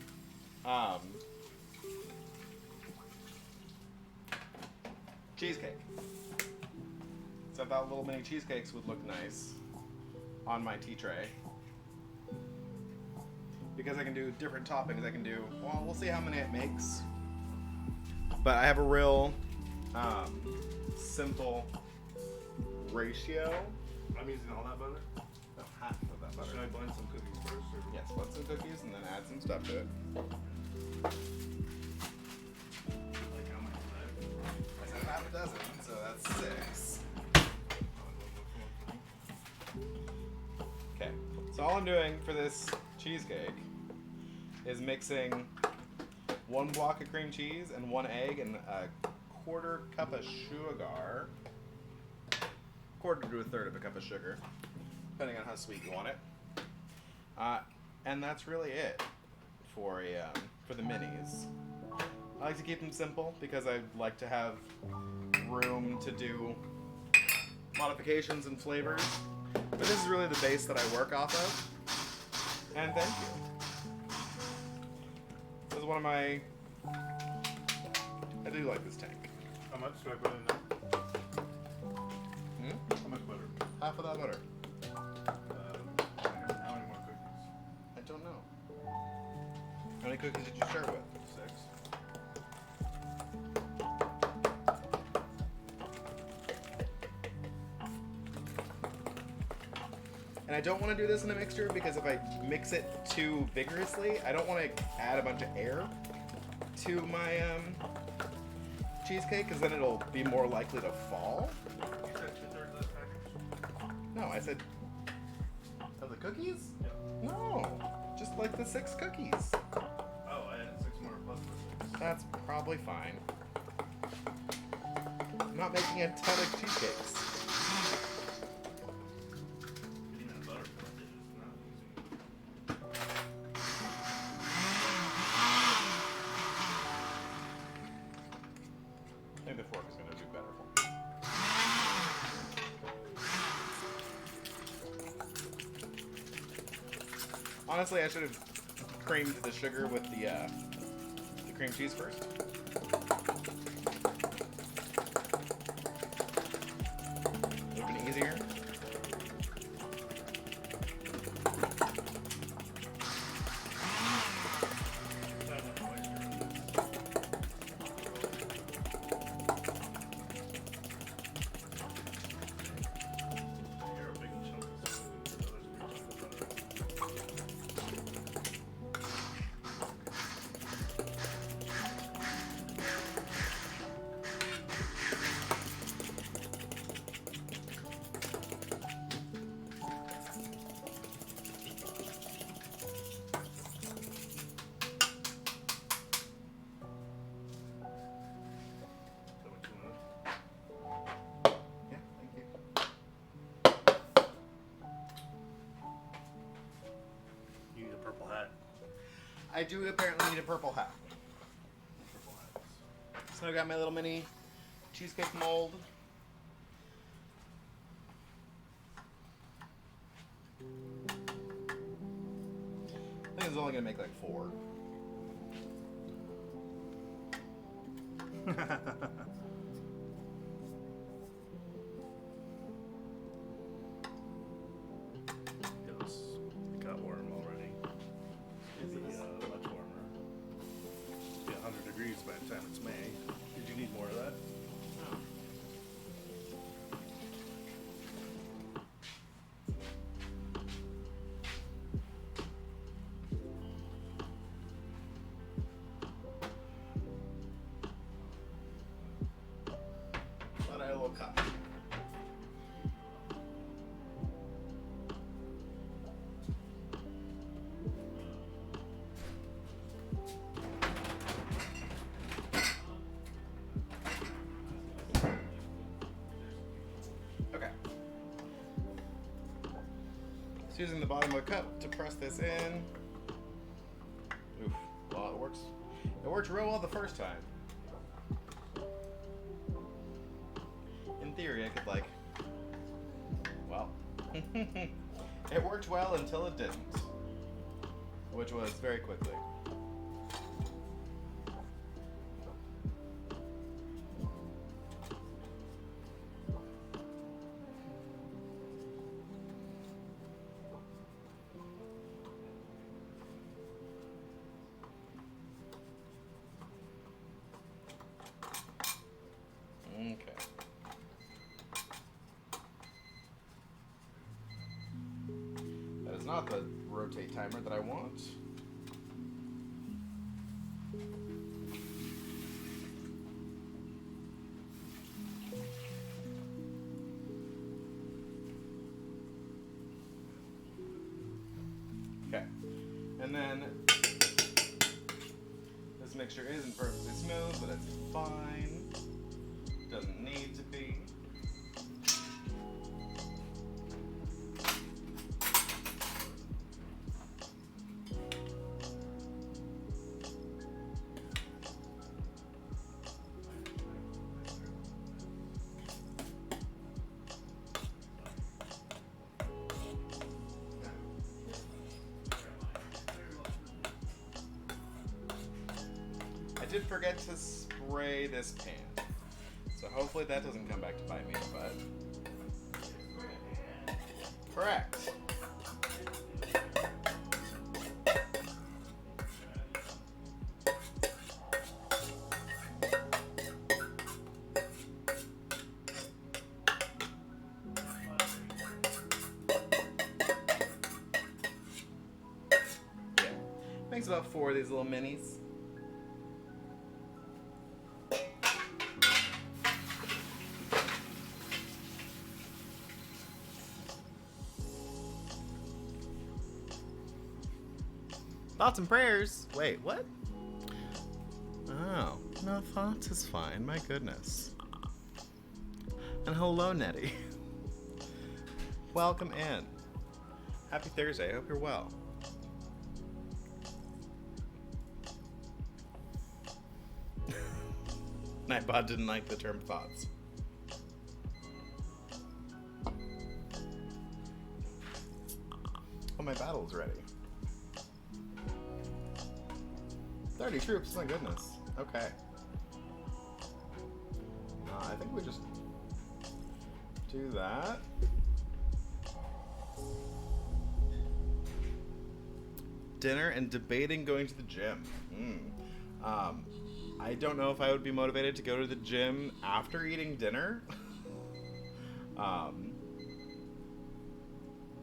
cheesecake. So I thought little mini cheesecakes would look nice on my tea tray. Because I can do different toppings. I can do, well, we'll see how many it makes. But I have a real simple ratio. I'm using all that butter? No, half of that butter. Should I blend some cookies first? Or? Yes, blend some cookies and then add some stuff to it. Like how much is I said half a dozen, so that's 6. Okay, so all I'm doing for this cheesecake is mixing 1 block of cream cheese and 1 egg and a 1/4 cup of sugar. 1/4 to 1/3 of a cup of sugar, depending on how sweet you want it. And that's really it for the minis. I like to keep them simple because I like to have room to do modifications and flavors. But this is really the base that I work off of. And thank you. This is one of my... I do like this tank. How much do I put in there? Hmm? How much butter? Half of that butter. How many more cookies? I don't know. How many cookies did you start with? 6. And I don't want to do this in a mixture because if I mix it too vigorously, I don't want to add a bunch of air to my cheesecake because then it'll be more likely to fall. You said 2/3 of this package? No, I said of the cookies? Yeah. No, just like the 6 cookies. Oh, I added 6 more plus the 6. That's probably fine. I'm not making a ton of cheesecakes. Getting that butter melted is not easy. I think the fork is going to do better for me. Honestly, I should have creamed the sugar with the cream cheese first. Would have been easier. You're a big chunk of something. The other's pretty chunk of butter. Is that what you wanted? Yeah, thank you. You need a purple hat. I do apparently need a purple hat. Purple hats. So I got my little mini cheesecake mold. Ooh, I think it's only gonna make like 4. Yes, it got warm already. It'll be much warmer. It'll be 100 degrees by the time it's May. Did you need more of that? Thought I had a little cup. Okay. Just using the bottom of a cup to press this in. Oof. Well, it works. It worked real well the first time. In theory, I could like. Well, it worked well until it didn't, which was very quickly. Okay. That is not the rotate timer that I want. Okay. And then this mixture isn't perfectly smooth, but it's fine. Doesn't need to be. I did forget to spray this pan. So hopefully that doesn't come back to bite me, but... Correct. Yeah. Makes about 4 of these little minis. Thoughts and prayers. Wait, what? Oh, no, thoughts is fine. My goodness. And hello, Nettie. Welcome in. Happy Thursday. I hope you're well. Nightbot didn't like the term thoughts. Oh, my battle's ready. 30 troops, my goodness. Okay. I think we just do that. Dinner and debating going to the gym. I don't know if I would be motivated to go to the gym after eating dinner.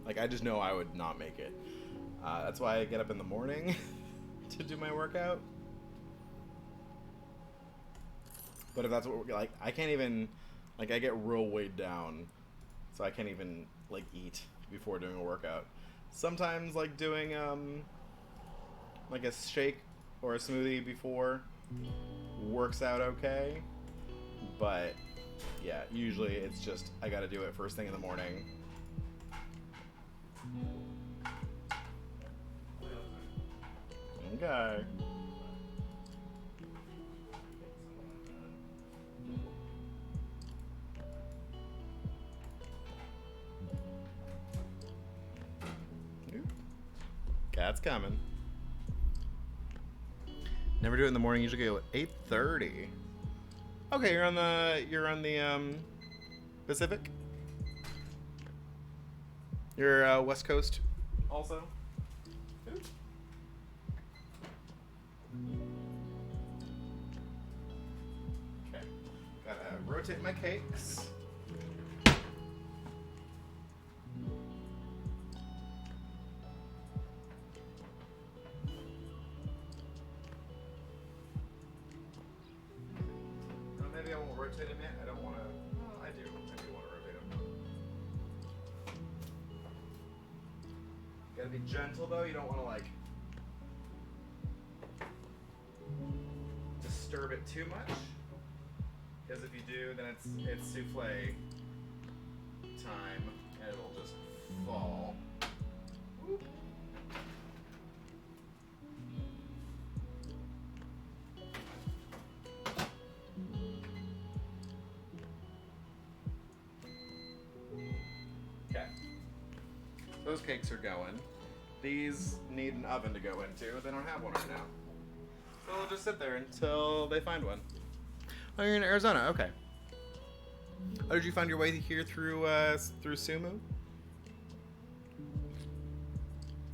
Like, I just know I would not make it. That's why I get up in the morning to do my workout. But if that's what we're, like, I can't even, like, I get real weighed down, so I can't even, like, eat before doing a workout. Sometimes, like, doing, like, a shake or a smoothie before works out okay, but, yeah, usually it's just, I gotta do it first thing in the morning. Okay. coming. Never do it in the morning. Usually go at 8:30. Okay, you're on the Pacific. You're West Coast also. Ooh. Okay, gotta rotate my cakes. Maybe I won't rotate them yet. I don't want to. Well, I do want to rotate them. Gotta be gentle though. You don't want to like disturb it too much, because if you do, then it's souffle time, and it'll just fall. Whoop. Okay. Those cakes are going. These need an oven to go into. They don't have one right now. So they'll just sit there until they find one. Oh, you're in Arizona. Okay. Oh, did you find your way here through Sumu?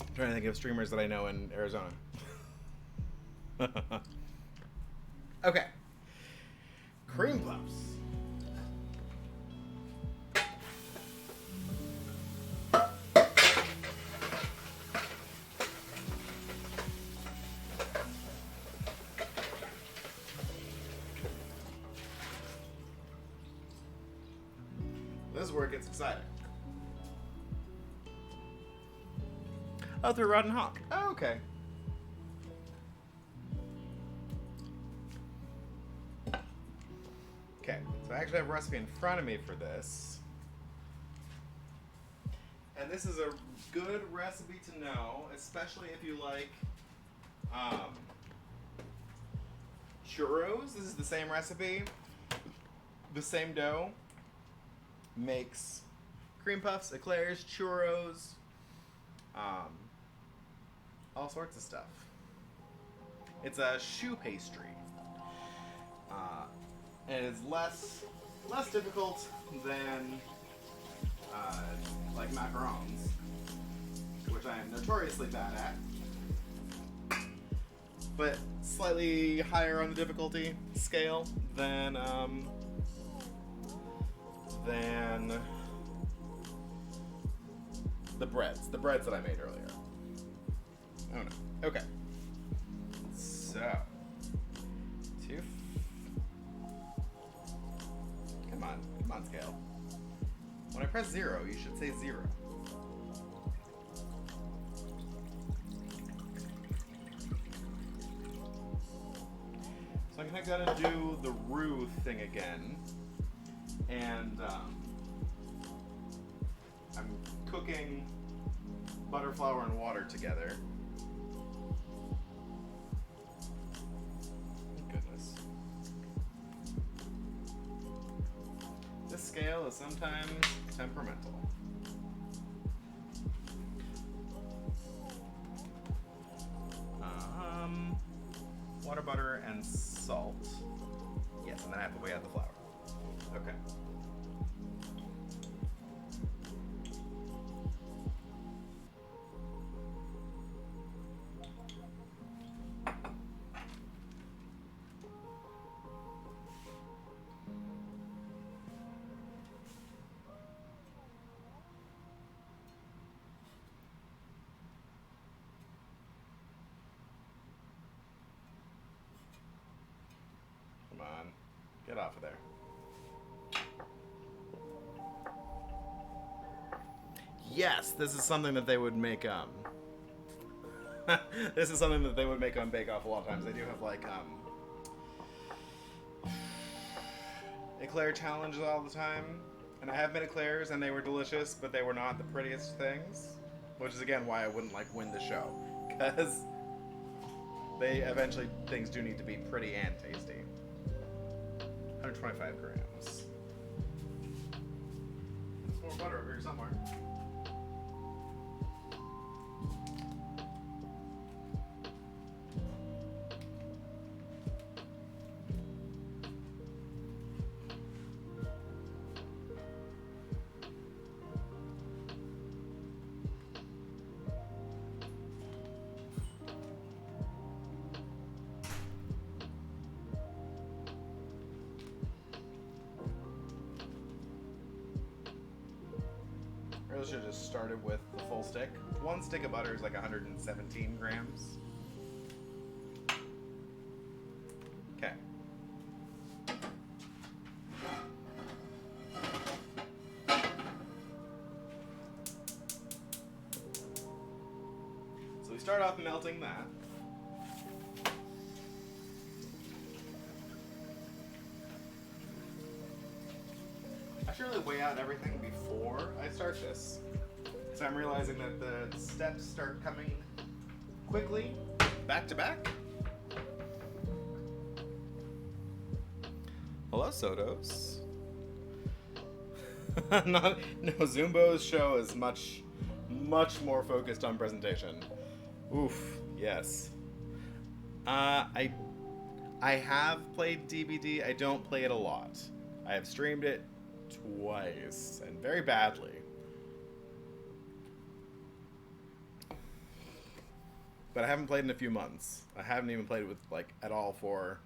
I'm trying to think of streamers that I know in Arizona. Okay. Cream puffs. This is where it gets exciting. Oh, through Rotten Hawk. Oh, okay. Okay, so I actually have a recipe in front of me for this. And this is a good recipe to know, especially if you like churros. This is the same recipe. The same dough makes cream puffs, eclairs, churros, all sorts of stuff. It's a choux pastry. And it's less difficult than like macarons, which I am notoriously bad at, but slightly higher on the difficulty scale than the breads that I made earlier. Oh no. Okay. So, come on, scale. When I press 0, you should say 0. So I'm gonna go and do the roux thing again, and I'm cooking butter, flour, and water together. Goodness. This scale is sometimes temperamental. Water, butter, and salt. Yes, and then I have to weigh out the flour. Okay. Come on, get off of there. Yes, this is something that they would make this is something that they would make on Bake Off a lot of times. They do have like eclair challenges all the time, and I have made eclairs and they were delicious, but they were not the prettiest things, which is again why I wouldn't like win the show, because they eventually things do need to be pretty and tasty. 125 grams. There's more butter over here somewhere. I should have just started with the full stick. One stick of butter is like 117 grams. Okay. So we start off melting that. I should really weigh out everything before I start this. So I'm realizing that the steps start coming quickly, back to back. Hello, Sotos. No, Zumbo's show is much more focused on presentation. Oof, yes. I have played DBD. I don't play it a lot. I have streamed it twice, and very badly. But I haven't played in a few months. I haven't even played with, like, at all for...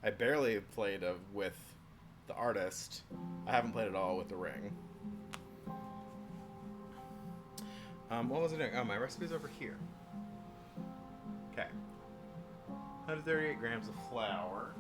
I barely played with the artist. I haven't played at all with the ring. What was I doing? Oh, my recipe's over here. Okay. 138 grams of flour.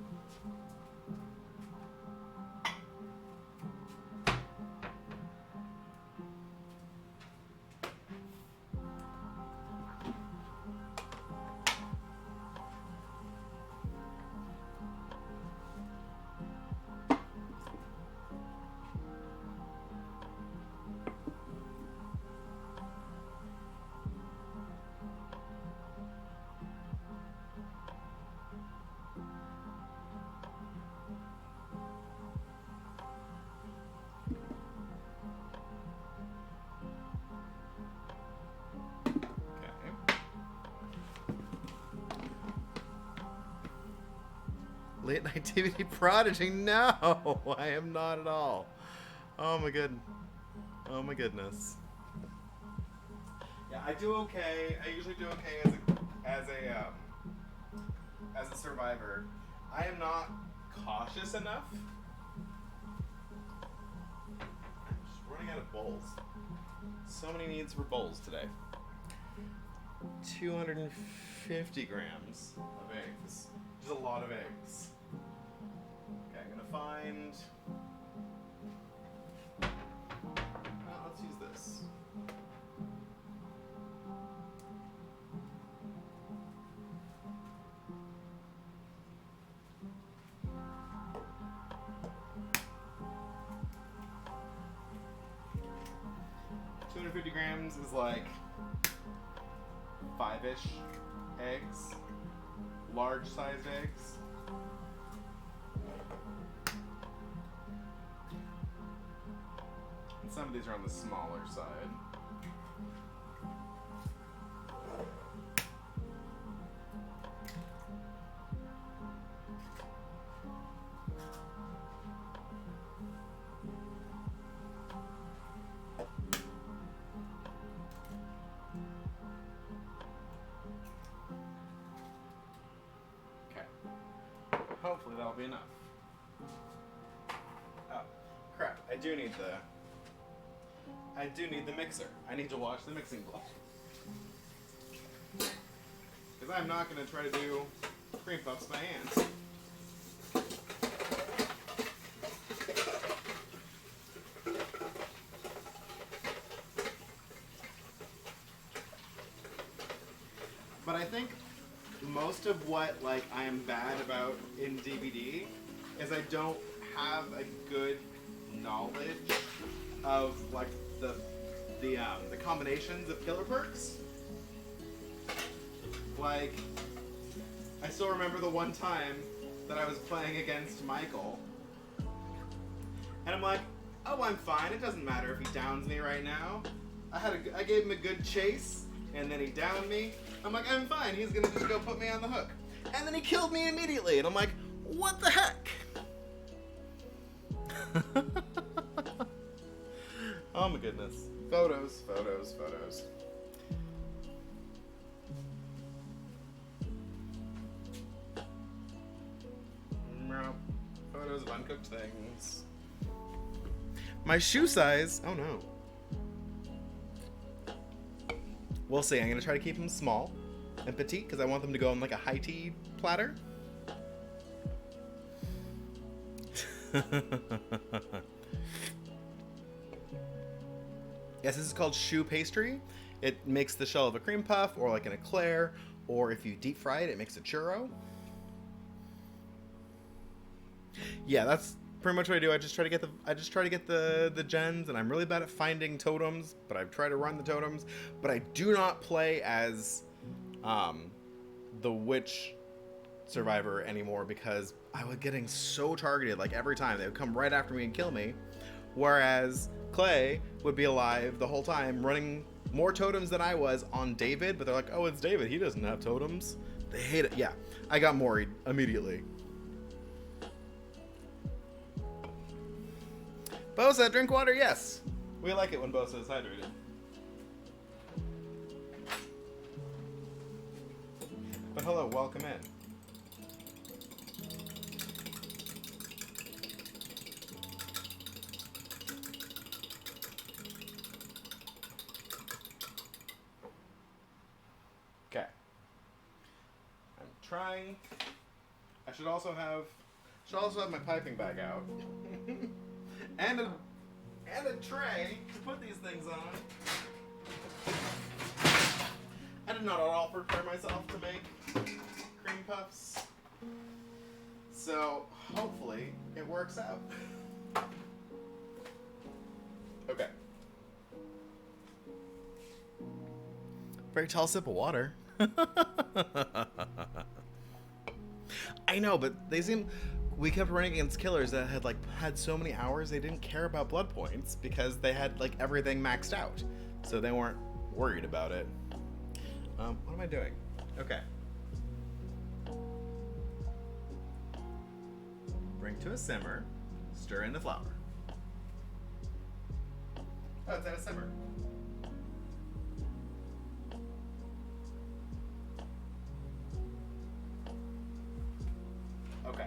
Late night DVD prodigy? No, I am not at all. Oh my goodness. Yeah, I do okay. I usually do okay as a survivor. I am not cautious enough. I'm just running out of bowls. So many needs for bowls today. 250 grams of eggs. Which is a lot of eggs. Okay, I'm gonna find... let's use this. $250 grams is like 5-ish eggs. Large sized eggs. And some of these are on the smaller side. Hopefully that'll be enough. Oh, crap. I do need the mixer. I need to wash the mixing bowl. Because I'm not going to try to do cream puffs by hand. But I think most of what I am bad about in DBD is I don't have a good knowledge of the combinations of killer perks. I still remember the one time that I was playing against Michael, and I'm like, oh, I'm fine. It doesn't matter if he downs me right now. I gave him a good chase, and then he downed me. I'm like, I'm fine. He's gonna just go put me on the hook. And then he killed me immediately. And I'm like, what the heck? Oh my goodness. Photos. Photos of uncooked things. My shoe size, oh no. We'll see. I'm going to try to keep them small and petite because I want them to go on like a high tea platter. Yes, this is called choux pastry. It makes the shell of a cream puff or like an eclair, or if you deep fry it, it makes a churro. Yeah, that's pretty much what I do. I just try to get the gens, and I'm really bad at finding totems, but I try to run the totems. But I do not play as the witch survivor anymore because I was getting so targeted. Like every time they would come right after me and kill me, whereas Clay would be alive the whole time, running more totems than I was on David. But they're like, "Oh, it's David. He doesn't have totems." They hate it. Yeah, I got worried immediately. Bosa, drink water, yes. We like it when Bosa is hydrated. But hello, welcome in. Okay. I'm trying. I should also have my piping bag out. And a tray to put these things on. I did not at all prepare myself to make cream puffs, so hopefully it works out. Okay. Very tall sip of water. I know, but we kept running against killers that had so many hours they didn't care about blood points because they had like everything maxed out, so they weren't worried about it. What am I doing? Okay. Bring to a simmer. Stir in the flour. Oh, it's at a simmer. Okay.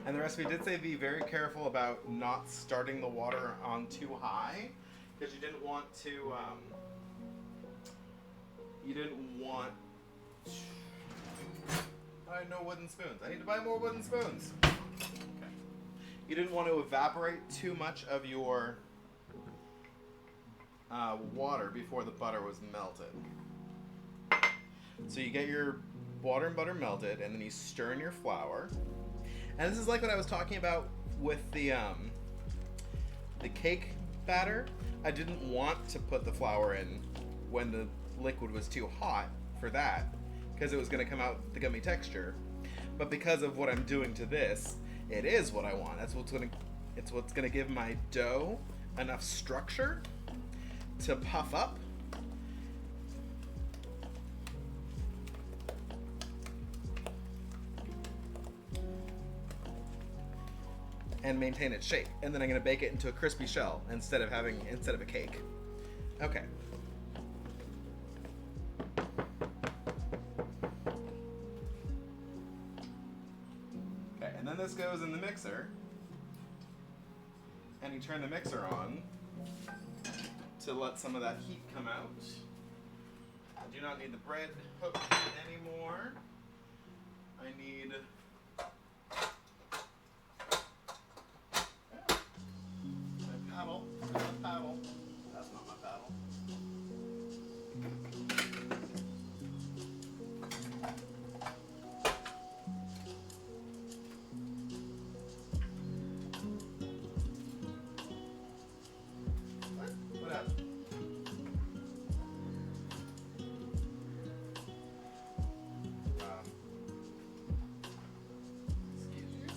And the recipe did say be very careful about not starting the water on too high, because you didn't want to, I had no wooden spoons. I need to buy more wooden spoons. Okay. You didn't want to evaporate too much of your water before the butter was melted. So you get your water and butter melted, and then you stir in your flour. And this is like what I was talking about with the cake batter. I didn't want to put the flour in when the liquid was too hot for that, because it was going to come out the gummy texture. But because of what I'm doing to this, it is what I want. It's what's going to give my dough enough structure to puff up. And maintain its shape. And then I'm going to bake it into a crispy shell instead of a cake. Okay. Okay, and then this goes in the mixer. And you turn the mixer on to let some of that heat come out. I do not need the bread hook anymore. I need paddle. That's not my paddle. What happened? Excuse you?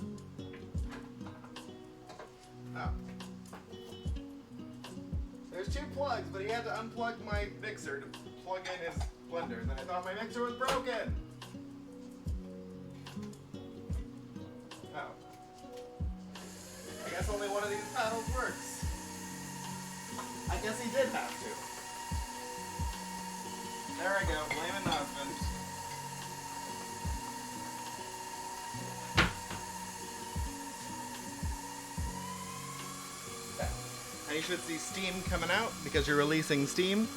Oh. There's two plugs, but he had to unplug my mixer to plug in his blender, and then I thought my mixer was broken. Oh. I guess only one of these paddles works. I guess he did have to. There I go, blaming the husband. And you should see steam coming out because you're releasing steam.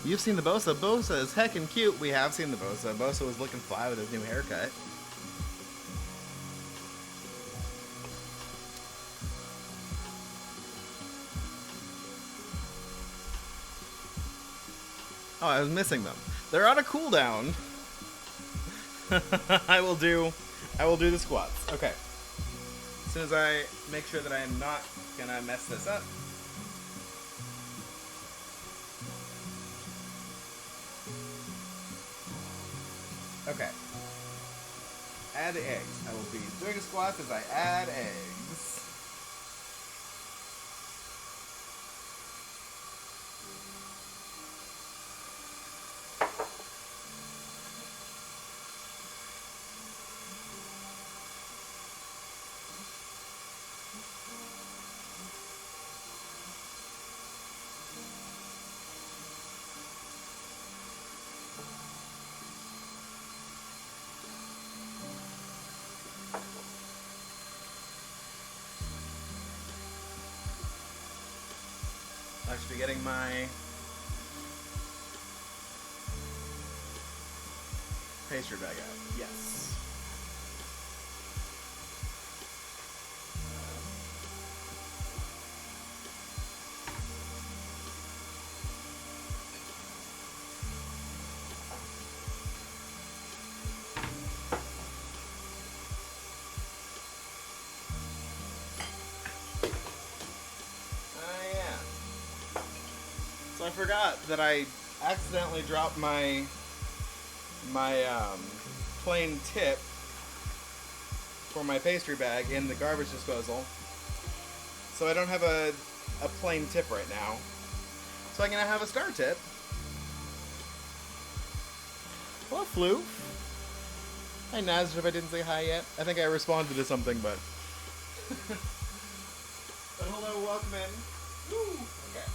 You've seen the Bosa. Bosa is heckin' cute. We have seen the Bosa. Bosa was looking fly with his new haircut. Oh, I was missing them. They're on a cooldown. I will do the squats. Okay. As soon as I make sure that I am not gonna mess this up. Okay. Add eggs. I will be doing squats as I add eggs. I should be getting my pastry bag out. Yes. So I forgot that I accidentally dropped my plain tip for my pastry bag in the garbage disposal. So I don't have a plain tip right now. So I'm gonna have a star tip. Hello, Flu. Hi, Naz, if I didn't say hi yet. I think I responded to something, but... But hello, welcome in. Woo! Okay.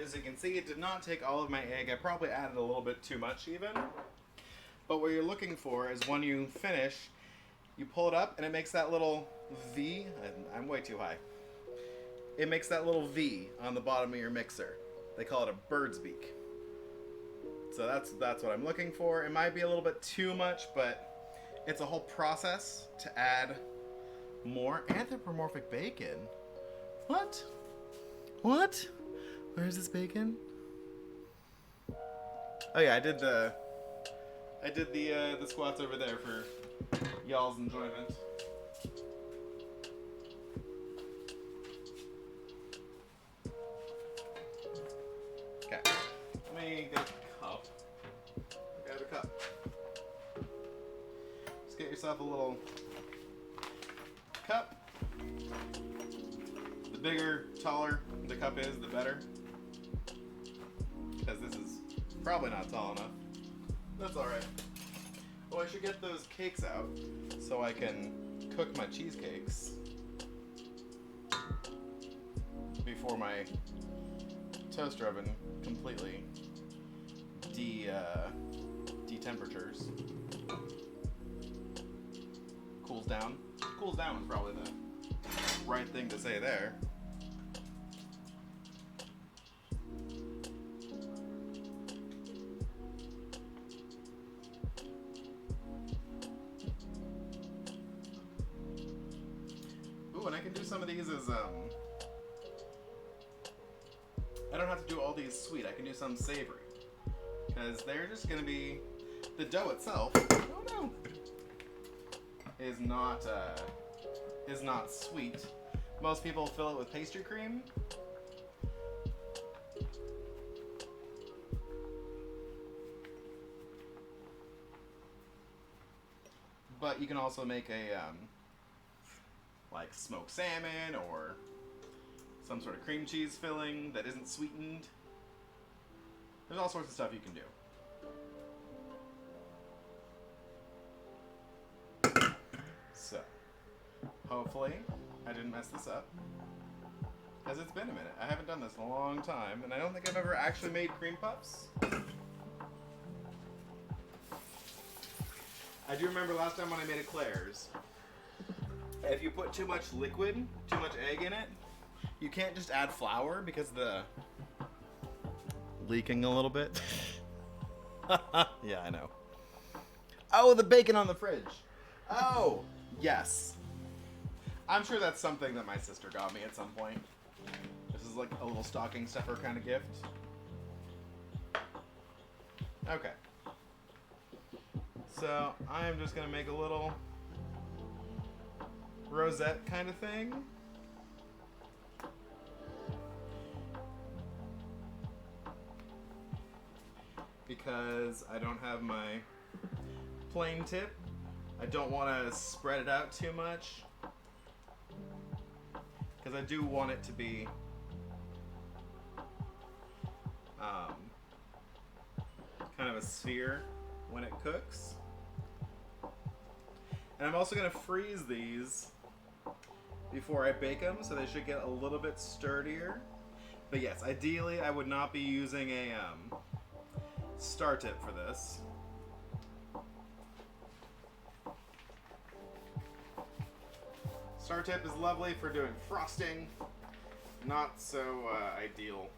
As you can see, it did not take all of my egg. I probably added a little bit too much even. But what you're looking for is when you finish, you pull it up and it makes that little V. I'm way too high. It makes that little V on the bottom of your mixer. They call it a bird's beak. So that's what I'm looking for. It might be a little bit too much, but it's a whole process to add more anthropomorphic bacon. What? What? Where's this bacon? Oh yeah, I did the squats over there for y'all's enjoyment. Okay, let me get a cup. Grab a cup. Just get yourself a little cup. The bigger, taller the cup is, the better. Because this is probably not tall enough. That's alright. Oh, I should get those cakes out so I can cook my cheesecakes before my toaster oven completely detemperatures. Cools down. Cools down is probably the right thing to say there. Ooh, and I can do some of these as, I don't have to do all these sweet. I can do some savory. Because they're just going to be, the dough itself, oh no, is not sweet. Most people fill it with pastry cream. But you can also make a like smoked salmon or some sort of cream cheese filling that isn't sweetened. There's all sorts of stuff you can do. So, hopefully, I didn't mess this up. Because it's been a minute. I haven't done this in a long time, and I don't think I've ever actually made cream puffs. I do remember last time when I made eclairs, if you put too much liquid, too much egg in it, you can't just add flour because the leaking a little bit. Yeah, I know. Oh, the bacon on the fridge. Oh, yes. I'm sure that's something that my sister got me at some point. This is like a little stocking stuffer kind of gift. Okay. So I'm just gonna make a little rosette kind of thing. Because I don't have my plain tip. I don't want to spread it out too much. Because I do want it to be kind of a sphere when it cooks. And I'm also going to freeze these before I bake them, so they should get a little bit sturdier. But yes, ideally I would not be using a star tip for this. Star tip is lovely for doing frosting, not so ideal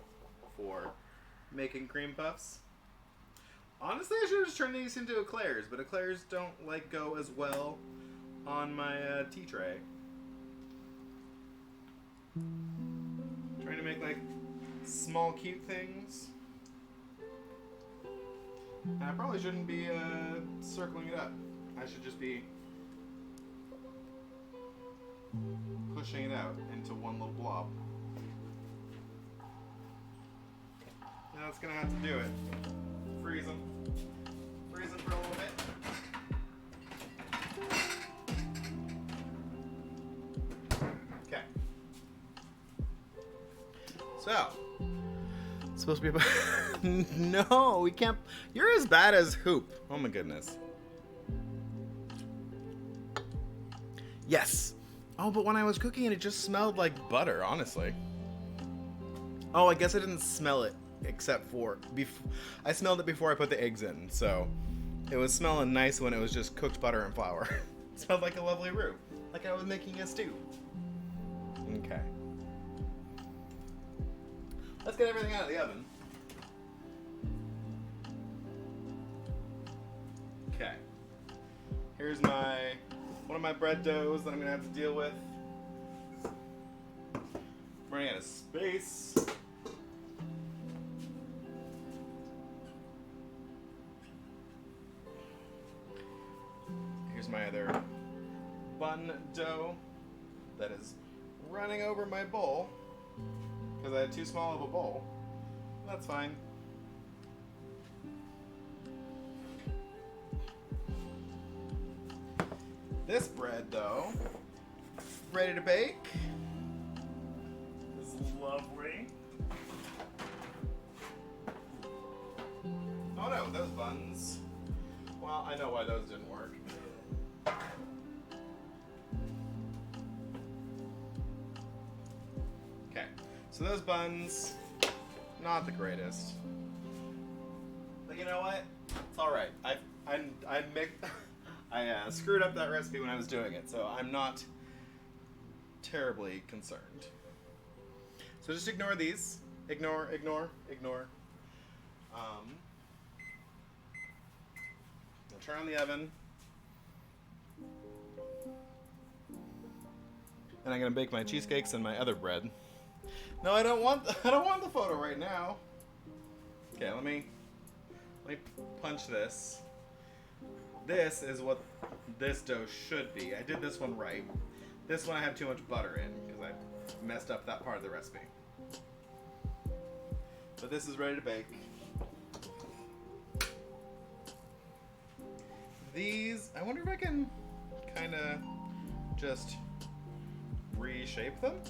for making cream puffs. Honestly, I should have just turned these into eclairs, but eclairs don't like go as well on my tea tray. Trying to make like small cute things. And I probably shouldn't be circling it up. I should just be pushing it out into one little blob. And that's gonna have to do it. Freeze them. Freeze them for a little bit. Okay. So, it's supposed to be about... No, we can't... You're as bad as Hoop. Oh my goodness. Yes. Oh, but when I was cooking it just smelled like butter, honestly. Oh, I guess I didn't smell it except for... I smelled it before I put the eggs in, so... It was smelling nice when it was just cooked butter and flour. It smelled like a lovely roux. Like I was making a stew. Okay. Let's get everything out of the oven. Okay. Here's one of my bread doughs that I'm gonna have to deal with. I'm running out of space. Here's my other bun dough that is running over my bowl because I had too small of a bowl. That's fine. This bread, though, ready to bake. Is lovely. Oh no, those buns. Well, I know why those didn't work. Okay, so those buns, not the greatest. But you know what? It's all right. I screwed up that recipe when I was doing it, so I'm not terribly concerned. So just ignore these. Ignore. I'll turn on the oven. And I'm gonna bake my cheesecakes and my other bread. No, I don't want the photo right now. Okay, let me punch this. This is what this dough should be. I did this one right. This one I have too much butter in because I messed up that part of the recipe. But this is ready to bake. These, I wonder if I can kind of just reshape them?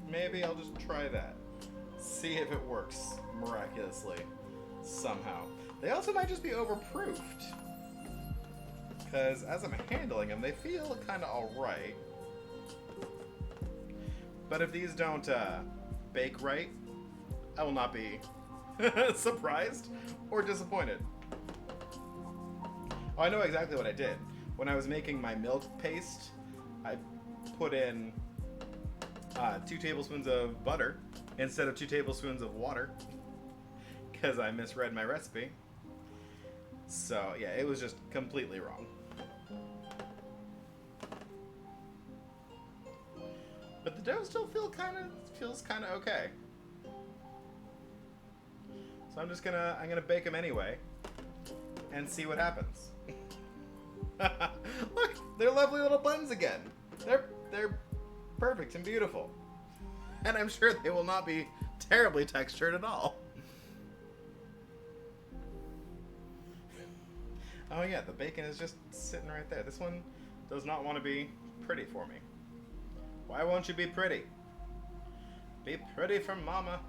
Maybe I'll just try that. See if it works miraculously somehow. They also might just be overproofed. Because as I'm handling them, they feel kind of alright. But if these don't bake right, I will not be surprised or disappointed. Oh, I know exactly what I did. When I was making my milk paste, I put in 2 tablespoons of butter instead of 2 tablespoons of water because I misread my recipe. So yeah, it was just completely wrong. But the dough still feels kind of okay. So I'm gonna bake them anyway and see what happens. Look, they're lovely little buns again. They're perfect and beautiful. And I'm sure they will not be terribly textured at all. Oh yeah, the bacon is just sitting right there. This one does not want to be pretty for me. Why won't you be pretty? Be pretty for mama.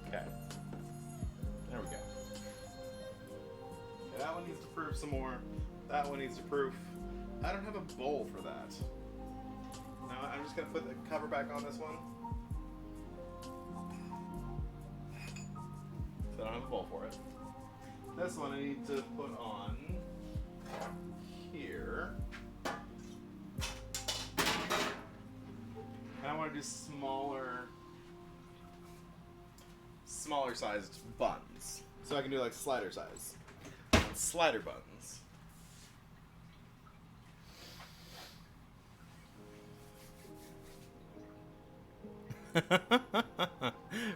Okay. There we go. Okay, that one needs to proof some more. That one needs to proof. I don't have a bowl for that. No, I'm just going to put the cover back on this one. So I don't have a bowl for it. This one I need to put on here. And I want to do smaller sized buns. So I can do like slider size. Slider buns.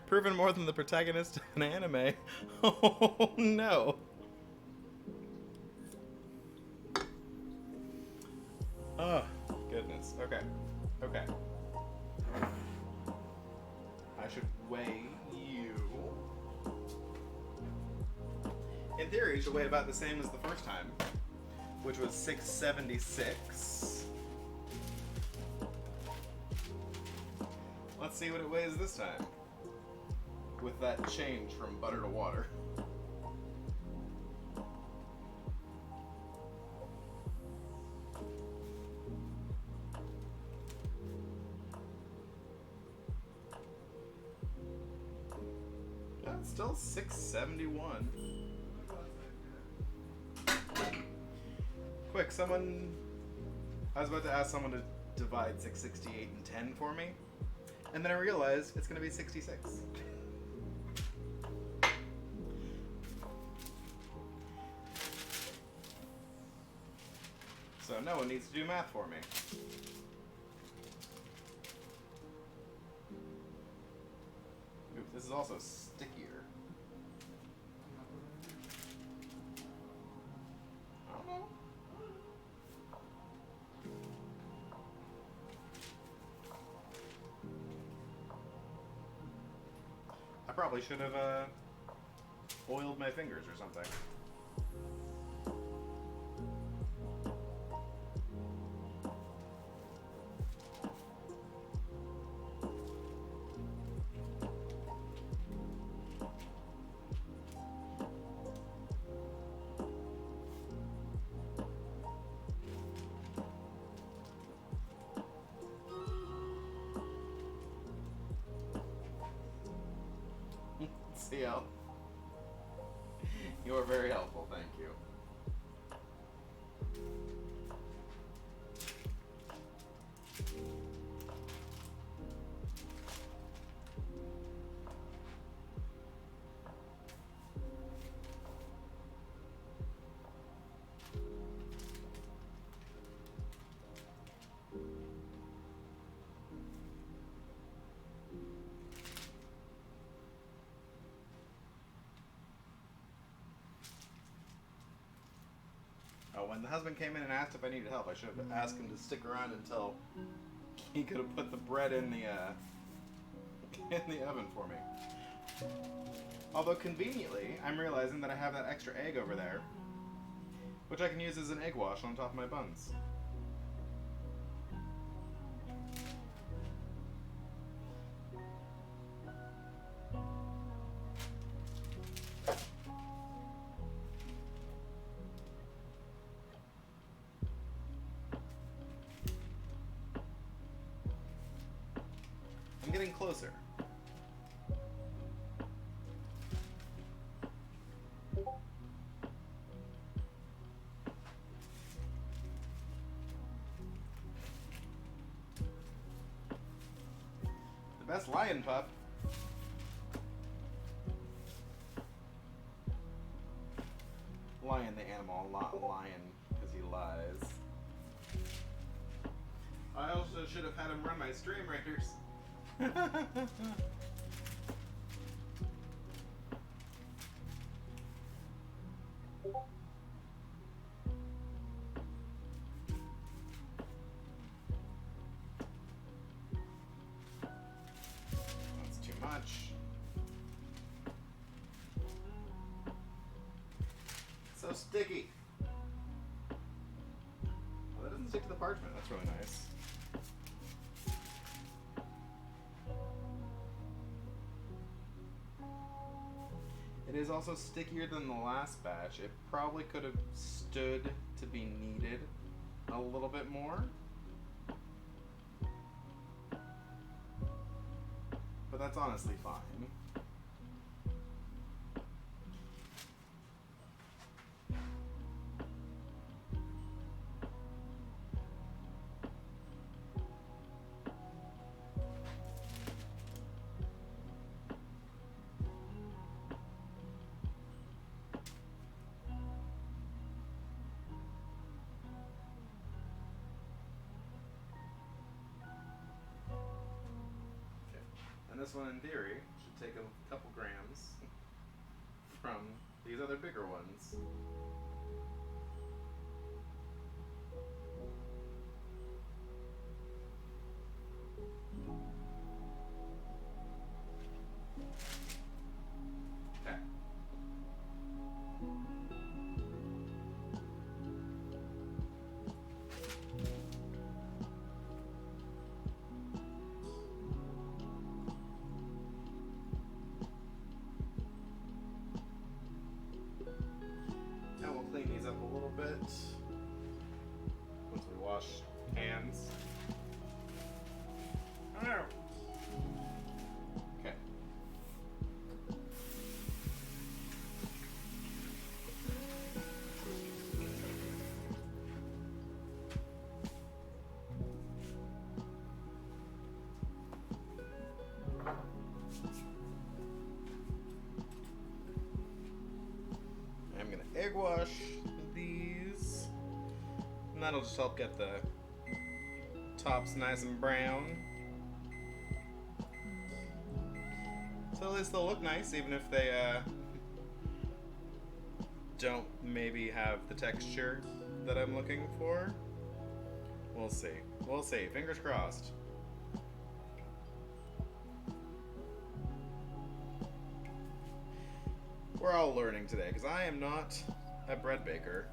Proven more than the protagonist of an anime. Oh no. Oh, goodness. Okay. Okay. I should weigh you. In theory, you should weigh about the same as the first time, which was 676. Let's see what it weighs this time. With that change from butter to water. That's still 671. Quick, someone... I was about to ask someone to divide 668 and 10 for me. And then I realized it's going to be 66. So no one needs to do math for me. Oops, this is also stickier. I don't know. I probably should have oiled my fingers or something. CL. You are very helpful, thank you. Oh, when the husband came in and asked if I needed help, I should have asked him to stick around until he could have put the bread in the oven for me. Although conveniently, I'm realizing that I have that extra egg over there, which I can use as an egg wash on top of my buns. I'm getting closer. The best lion pup. Lion the animal, not lion because he lies. I also should have had him run my Stream Raiders. That's too much. So sticky. Well, that doesn't stick to the parchment. That's really nice. It is also stickier than the last batch. It probably could have stood to be kneaded a little bit more. But that's honestly fine. And this one, in theory, should take a couple grams from these other bigger ones. Okay. Clean these up a little bit once we wash hands. Okay. I'm gonna egg wash these, and that'll just help get the tops nice and brown. So at least they'll look nice, even if they don't maybe have the texture that I'm looking for. We'll see. We'll see. Fingers crossed. We're all learning today, because I am not a bread baker.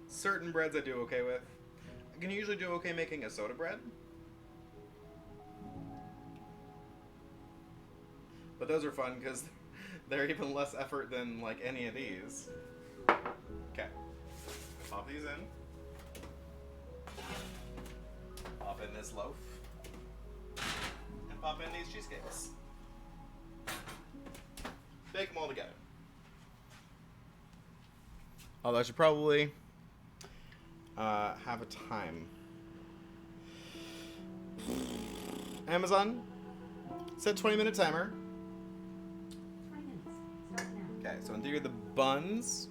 Certain breads I do okay with. I can usually do okay making a soda bread. But those are fun because they're even less effort than like any of these. Okay. Pop these in. Pop in this loaf. And pop in these cheesecakes. Bake them all together. Although I should probably have a time. Amazon, set 20-minute timer. 20 minutes. Start now. Okay, so in theory the buns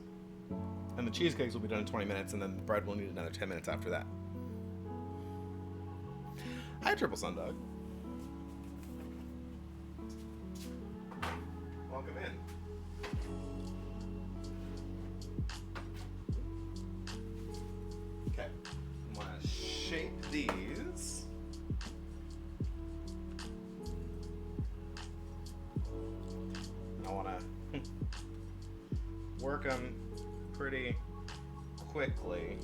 and the cheesecakes will be done in 20 minutes, and then the bread will need another 10 minutes after that. Hi, Triple Sundog. Welcome in. Okay, I'm gonna shape these. work them pretty quickly.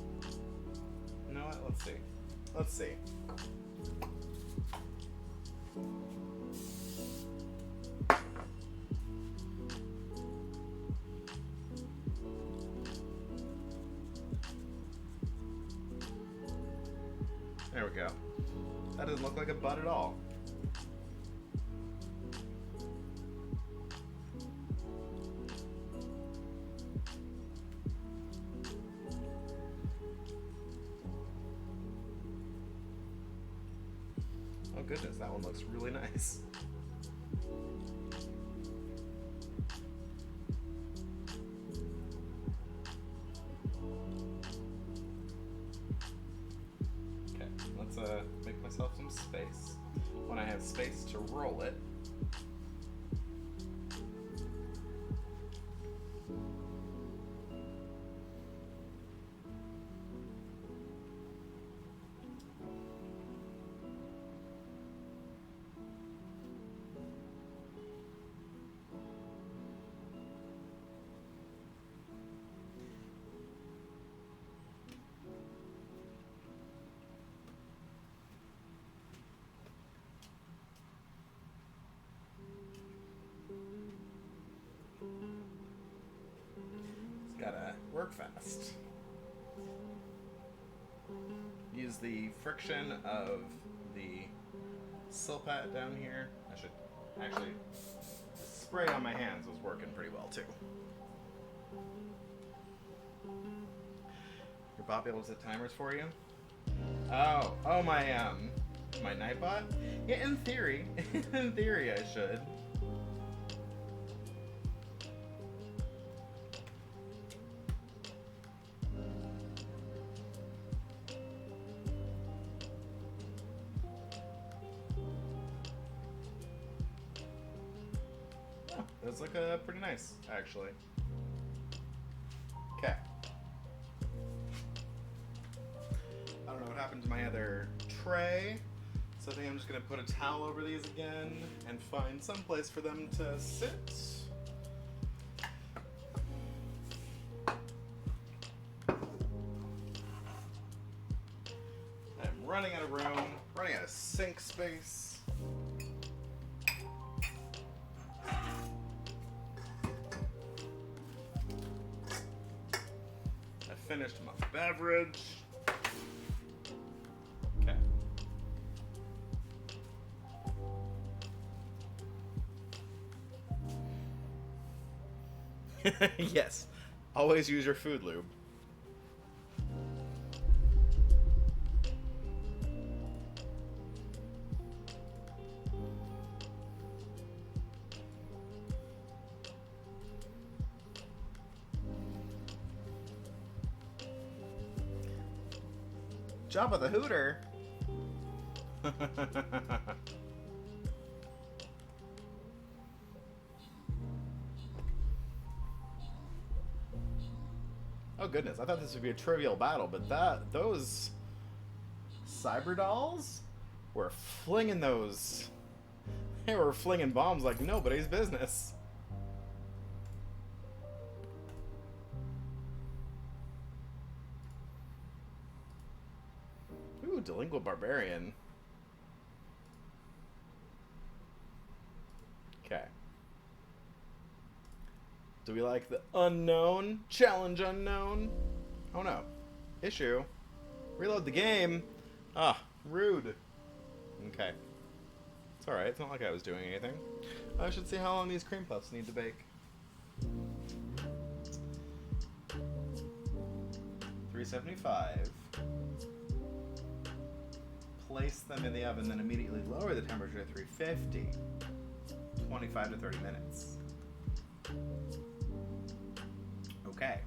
You know what? Let's see. Let's see. There we go. That doesn't look like a bud at all. Oh goodness, that one looks really nice. Make myself some space. When I have space to roll it, gotta work fast. Use the friction of the silpat down here. I should actually spray on my hands was working pretty well too. Your bot be able to set timers for you? Oh, my Nightbot? Yeah, in theory, I should. Those look pretty nice, actually. Okay. I don't know what happened to my other tray, so I think I'm just going to put a towel over these again and find some place for them to sit. I'm running out of room, running out of sink space. Finished my beverage. Okay. Yes. Always use your food lube. Jabba the Hooter. Oh goodness, I thought this would be a trivial battle, but those cyber dolls were flinging those. They were flinging bombs like nobody's business. Ooh, Delinquent Barbarian. Okay. Do we like the unknown? Challenge unknown? Oh no. Issue. Reload the game. Ah, rude. Okay. It's alright, it's not like I was doing anything. I should see how long these cream puffs need to bake. 375. Place them in the oven, then immediately lower the temperature to 350. 25 to 30 minutes. Okay.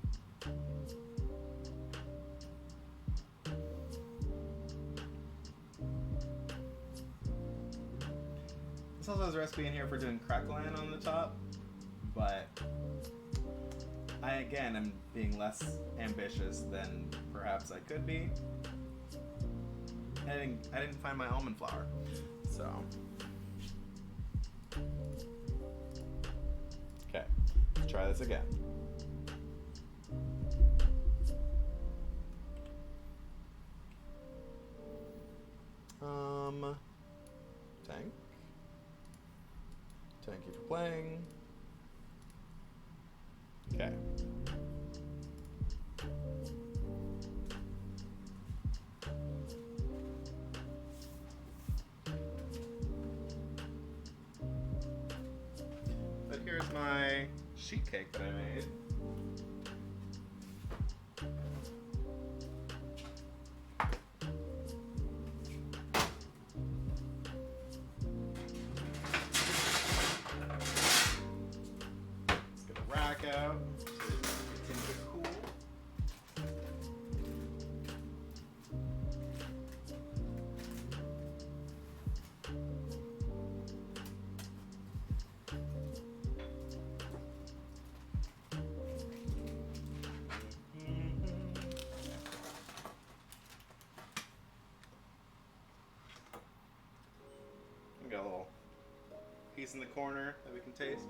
This also has a recipe in here for doing crackling on the top, but I again am being less ambitious than perhaps I could be. I didn't find my almond flour, so. Okay, let's try this again. Tank. Thank you for playing. Okay. But here's my sheet cake that I made. Let's get a rack out so it continue to cool. We got a little piece in the corner that we can taste.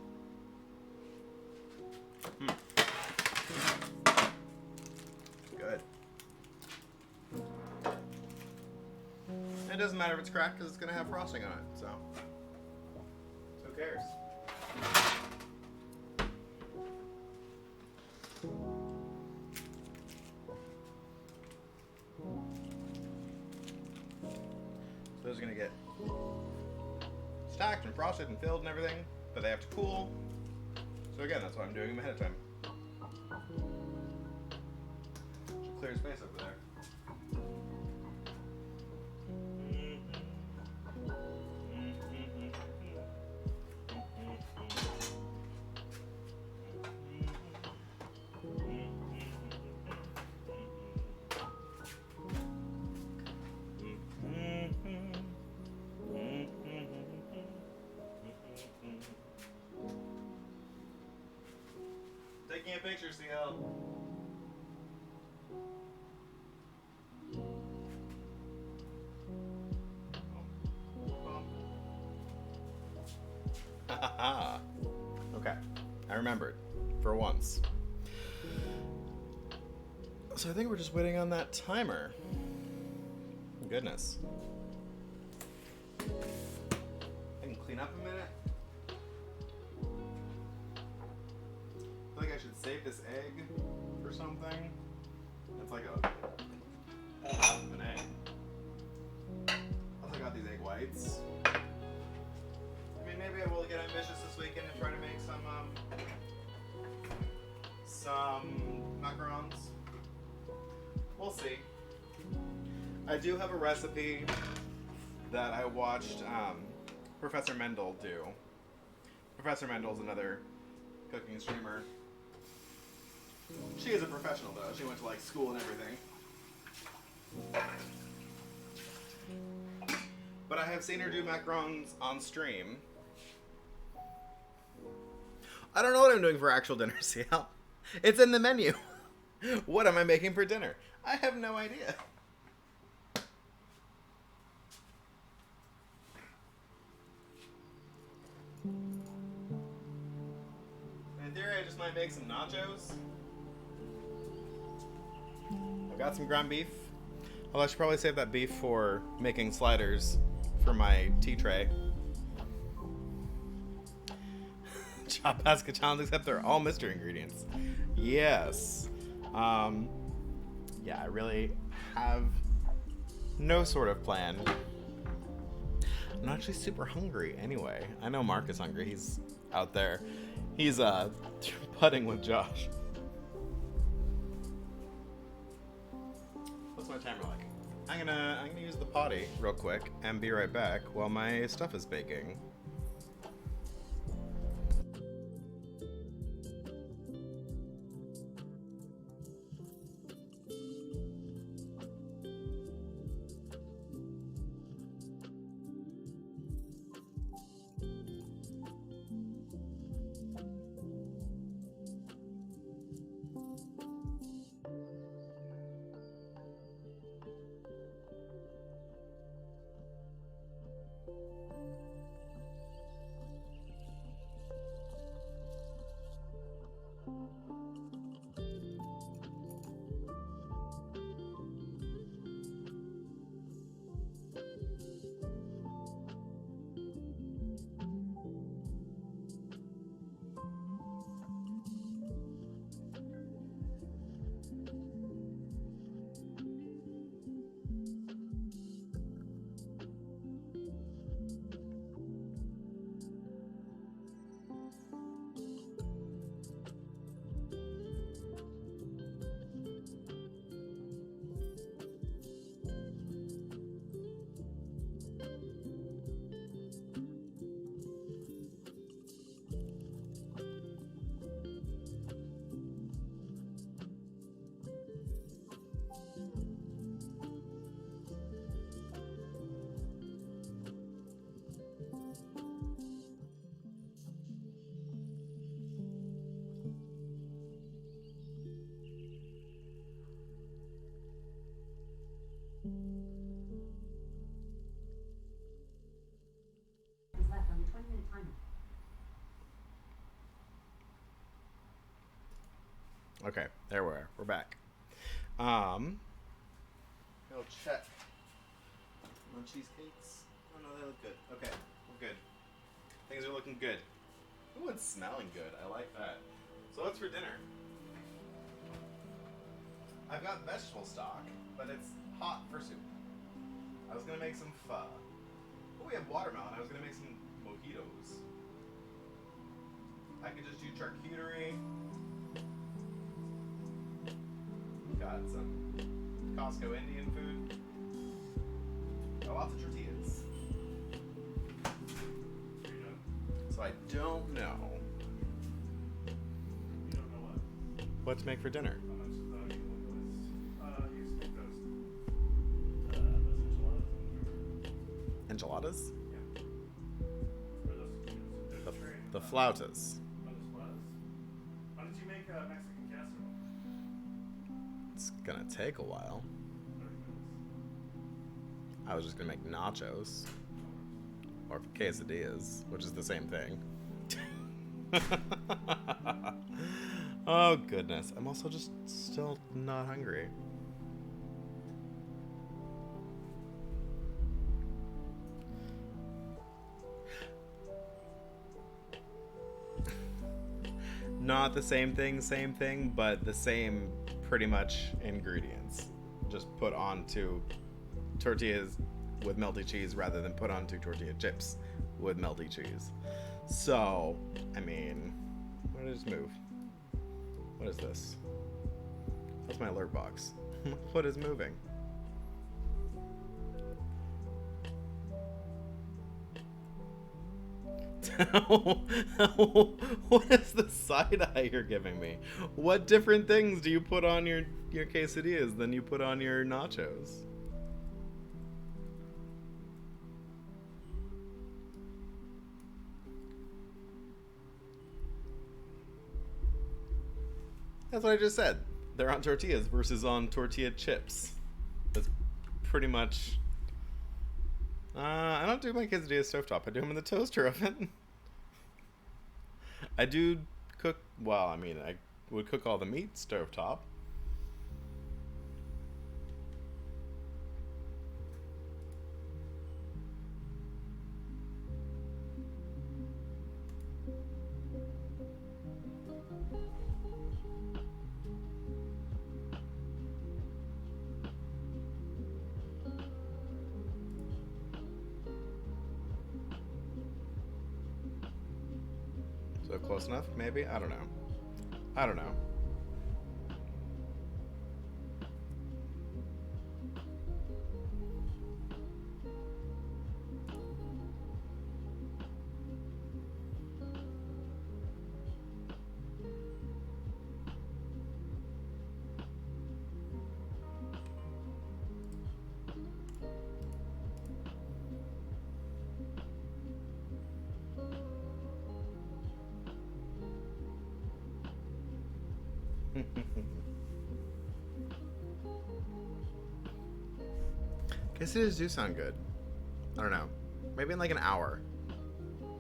Good. It doesn't matter if it's cracked because it's going to have frosting on it, so who cares? So those are going to get stacked and frosted and filled and everything, but they have to cool. So again, that's why I'm doing them ahead of time. Should clear space over there. Taking a picture, CL. Okay, I remembered for once. So I think we're just waiting on that timer. Goodness. I can clean up a minute. I feel like I should save this egg for something. It's like an egg. Also got these egg whites. I mean, maybe I will get ambitious this weekend and try to make some macarons. We'll see. I do have a recipe that I watched Professor Mendel do. Professor Mendel's another cooking streamer. She is a professional though. She went to like school and everything. But I have seen her do macarons on stream. I don't know what I'm doing for actual dinner, CL. It's in the menu. What am I making for dinner? I have no idea. In theory, I just might make some nachos. I've got some ground beef. Although I should probably save that beef for making sliders for my tea tray. Chop basket challenge, except they're all mystery ingredients. Yes. Yeah, I really have no sort of plan. I'm not actually super hungry anyway. I know Mark is hungry. He's out there. He's putting with Josh. What's my timer like? I'm gonna use the potty real quick and be right back while my stuff is baking. Okay, there we are. We're back. I'll check on cheesecakes. Oh no, they look good. Okay, we're good. Things are looking good. Ooh, it's smelling good. I like that. So what's for dinner? I've got vegetable stock, but it's hot for soup. I was gonna make some pho. Oh, we have watermelon. I was gonna make some mojitos. I could just do charcuterie. Got some Costco Indian food. Got lots of tortillas. So I don't know. You don't know what? What to make for dinner. How much you want to use those enchiladas. Enchiladas? Yeah. Or those, there's a tray. The flautas. Oh, those flautas. Why don't you make a Mexican casserole? It's gonna take a while. 30 minutes. I was just gonna make nachos. Or quesadillas, which is the same thing. Oh goodness. I'm also just still not hungry. Not the same thing, but the same pretty much ingredients. Just put onto tortillas with melty cheese rather than put onto tortilla chips with melty cheese. So, I mean, where did it just move? What is this? That's my alert box. What is moving? What is the side eye you're giving me? What different things do you put on your quesadillas than you put on your nachos? That's what I just said. They're on tortillas versus on tortilla chips. That's pretty much... I don't do my quesadillas stovetop. I do them in the toaster oven. I do cook... Well, I mean, I would cook all the meat stovetop. So close enough, maybe? I don't know. I don't know. Quesadillas do sound good. I don't know. Maybe in like an hour. Then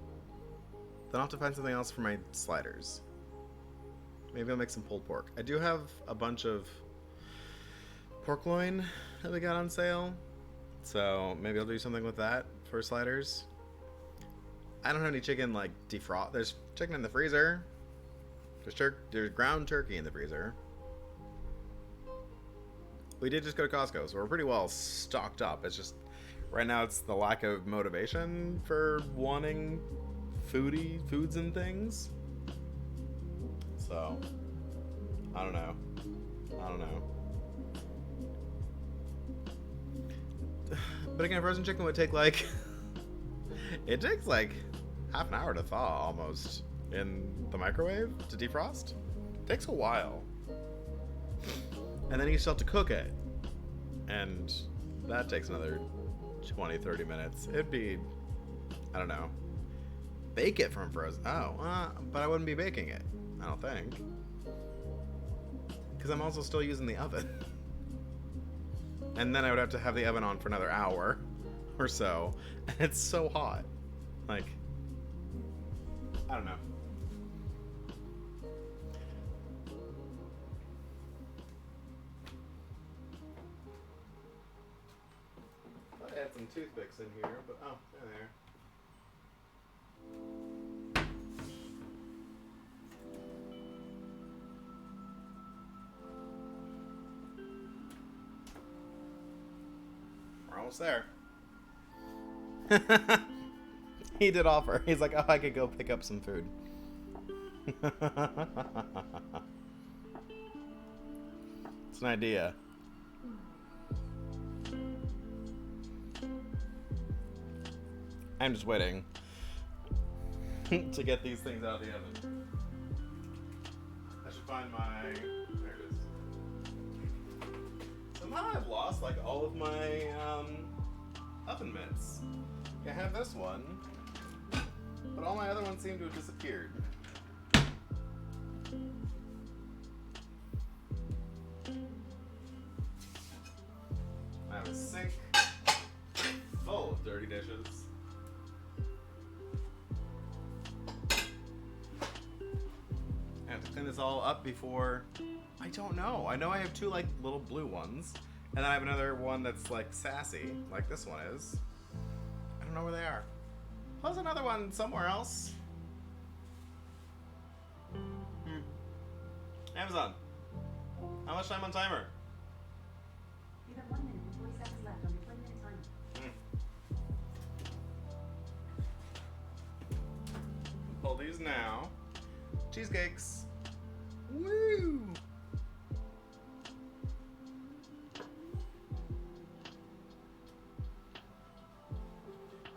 I'll have to find something else for my sliders. Maybe I'll make some pulled pork. I do have a bunch of pork loin that we got on sale. So maybe I'll do something with that for sliders. I don't have any chicken like defrost. There's chicken in the freezer. There's ground turkey in the freezer. We did just go to Costco, so we're pretty well stocked up. It's just, right now it's the lack of motivation for wanting foods and things. So, I don't know. But again, frozen chicken would take like, it takes like half an hour to thaw almost in the microwave to defrost. It takes a while. And then you still have to cook it. And that takes another 20-30 minutes. It'd be, I don't know, bake it from frozen. But I wouldn't be baking it, I don't think. Because I'm also still using the oven. And then I would have to have the oven on for another hour or so. And it's so hot. Like, I don't know. toothpicks in here, but oh, they're there. We're almost there. He did offer. He's like, oh, I could go pick up some food. It's an idea. I'm just waiting to get these things out of the oven. I should find my... There it is. Somehow I've lost like all of my oven mitts. I have this one, but all my other ones seem to have disappeared. I have a sink full of dirty dishes. I have to clean this all up before... I don't know. I know I have two like little blue ones, and then I have another one that's like sassy, like this one is. I don't know where they are. There's another one somewhere else. Amazon. How much time on timer? You have 1 minute and 40 seconds left on your 20-minute timer. Pull these now. Cheesecakes. Woo!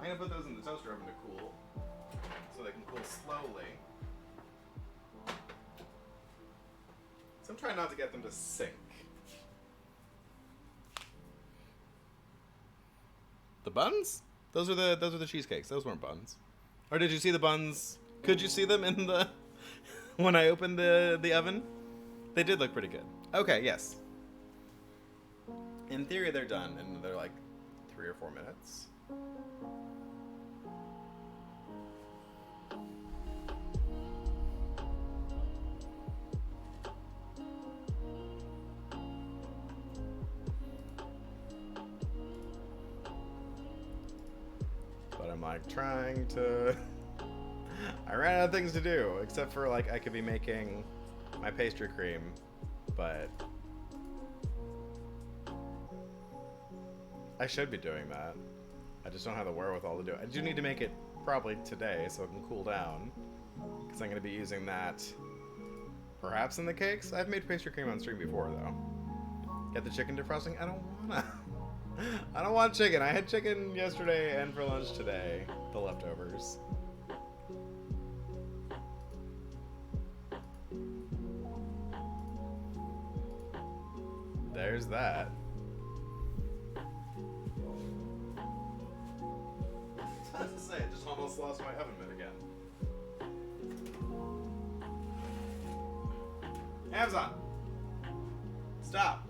I'm gonna put those in the toaster oven to cool, so they can cool slowly. So I'm trying not to get them to sink. The buns? Those are the cheesecakes. Those weren't buns. Or did you see the buns? Could you see them in the when I opened the oven? They did look pretty good. Okay, yes. In theory, they're done, and they're like 3 or 4 minutes. But I'm like trying to... I ran out of things to do, except for like I could be making my pastry cream, but I should be doing that. I just don't have the wherewithal to do it. I do need to make it probably today so it can cool down, because I'm going to be using that perhaps in the cakes. I've made pastry cream on stream before though. Get the chicken defrosting? I don't wanna. I don't want chicken. I had chicken yesterday and for lunch today. The leftovers. There's that. I have to say, I just almost lost my oven mitt again. Amazon! Stop!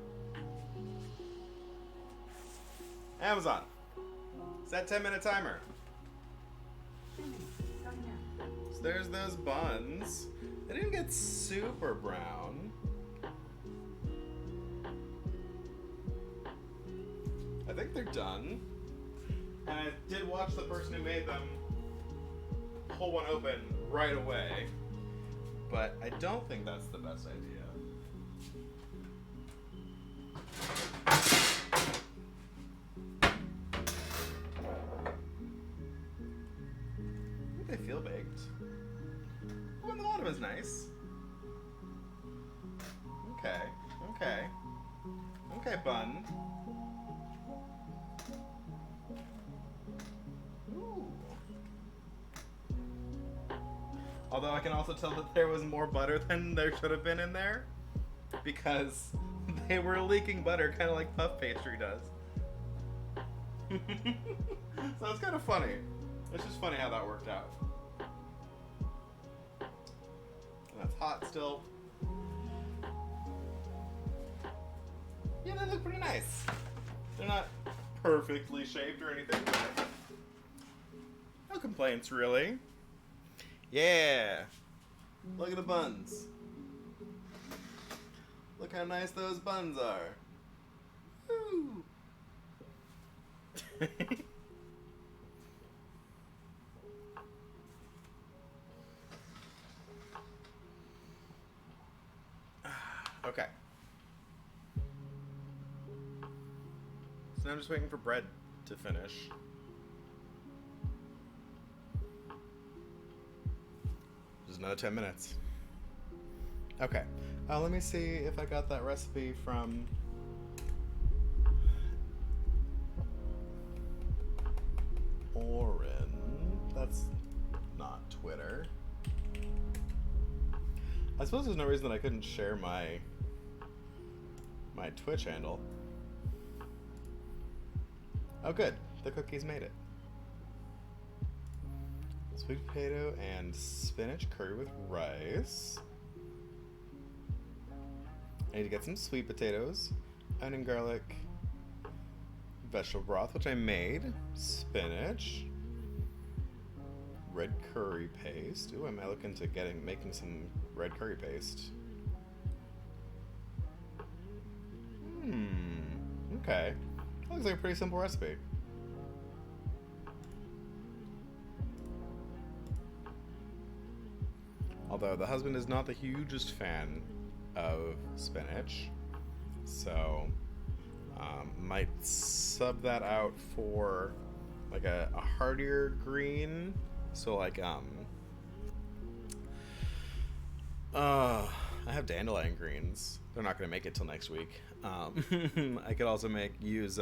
Amazon! Set 10-minute timer. 10 minutes, starting now. So there's those buns. They didn't get super brown. I think they're done. And I did watch the person who made them pull one open right away. But I don't think that's the best idea. I think they feel baked. Oh, and the bottom is nice. Okay, okay. Okay, bun. Ooh. Although I can also tell that there was more butter than there should have been in there, because they were leaking butter, kind of like puff pastry does. So it's kind of funny. It's just funny how that worked out. And that's hot still. Yeah, they look pretty nice. They're not perfectly shaped or anything, but no complaints really. Yeah. Look at the buns. Look how nice those buns are. Woo. Okay. So now I'm just waiting for bread to finish. Just another 10 minutes. Okay. Let me see if I got that recipe from... Oren. That's not Twitter. I suppose there's no reason that I couldn't share my Twitch handle. Oh, good. The cookies made it. Sweet potato and spinach curry with rice. I need to get some sweet potatoes, onion, garlic, vegetable broth, which I made, spinach, red curry paste. Ooh, am I looking to making some red curry paste? Okay. That looks like a pretty simple recipe. Although the husband is not the hugest fan of spinach, so might sub that out for like a heartier green. So like I have dandelion greens. They're not gonna make it till next week. I could also use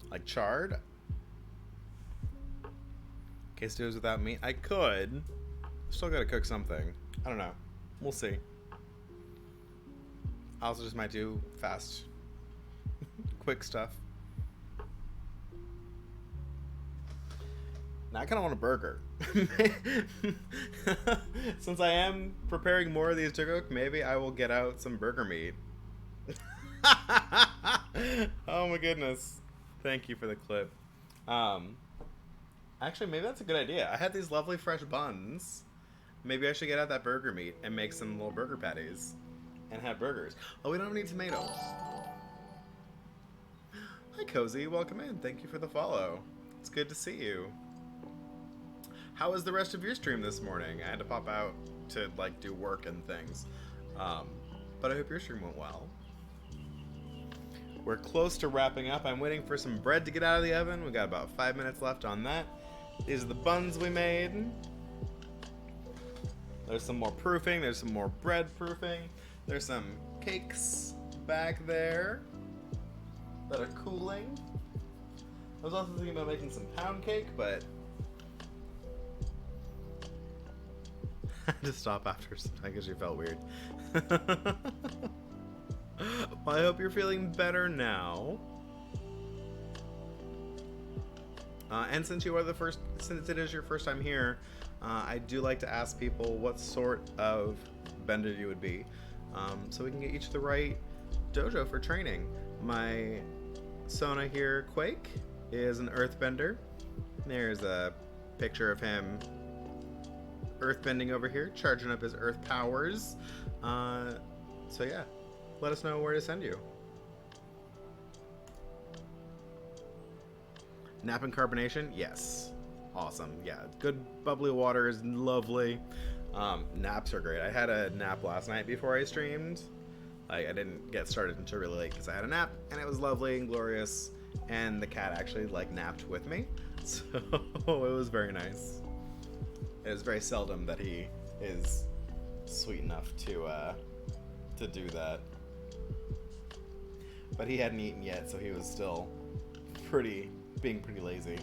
like chard quesadillas without meat. I could. Still gotta cook something. I don't know. We'll see. I also just might do fast, quick stuff. Now I kind of want a burger. Since I am preparing more of these to cook, maybe I will get out some burger meat. Oh my goodness. Thank you for the clip. Actually, maybe that's a good idea. I had these lovely fresh buns. Maybe I should get out that burger meat and make some little burger patties and have burgers. Oh, we don't have any tomatoes. Hi, Cozy. Welcome in. Thank you for the follow. It's good to see you. How was the rest of your stream this morning? I had to pop out to like do work and things. But I hope your stream went well. We're close to wrapping up. I'm waiting for some bread to get out of the oven. We got about 5 minutes left on that. These are the buns we made. There's some more proofing. There's some more bread proofing. There's some cakes back there that are cooling. I was also thinking about making some pound cake, but I had to stop after because you felt weird. Well, I hope you're feeling better now. And since it is your first time here, I do like to ask people what sort of bender you would be, so we can get each the right dojo for training. My Sona here, Quake, is an earthbender. There's a picture of him earthbending over here, charging up his earth powers. So yeah, let us know where to send you. Nap and carbonation? Yes. Awesome. Yeah, good bubbly water is lovely. Naps are great. I had a nap last night before I streamed. Like, I didn't get started until really late because I had a nap, and it was lovely and glorious. And the cat actually like napped with me, so it was very nice. It is very seldom that he is sweet enough to do that. But he hadn't eaten yet, so he was still being pretty lazy.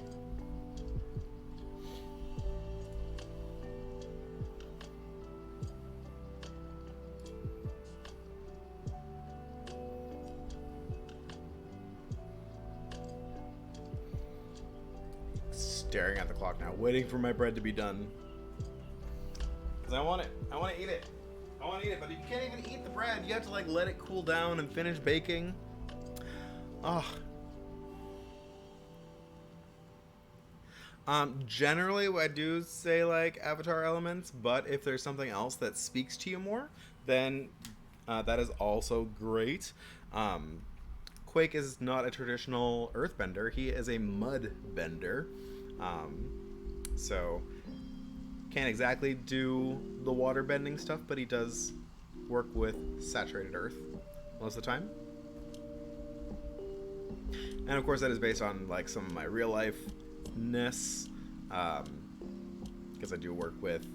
Staring at the clock now, waiting for my bread to be done. Because I want it. I want to eat it. I want to eat it, but you can't even eat the bread. You have to like let it cool down and finish baking. Generally I do say like avatar elements, but if there's something else that speaks to you more, then that is also great. Quake is not a traditional earthbender. He is a mud bender. So can't exactly do the water bending stuff, but he does work with saturated earth most of the time. And of course that is based on like some of my real life-ness, because I do work with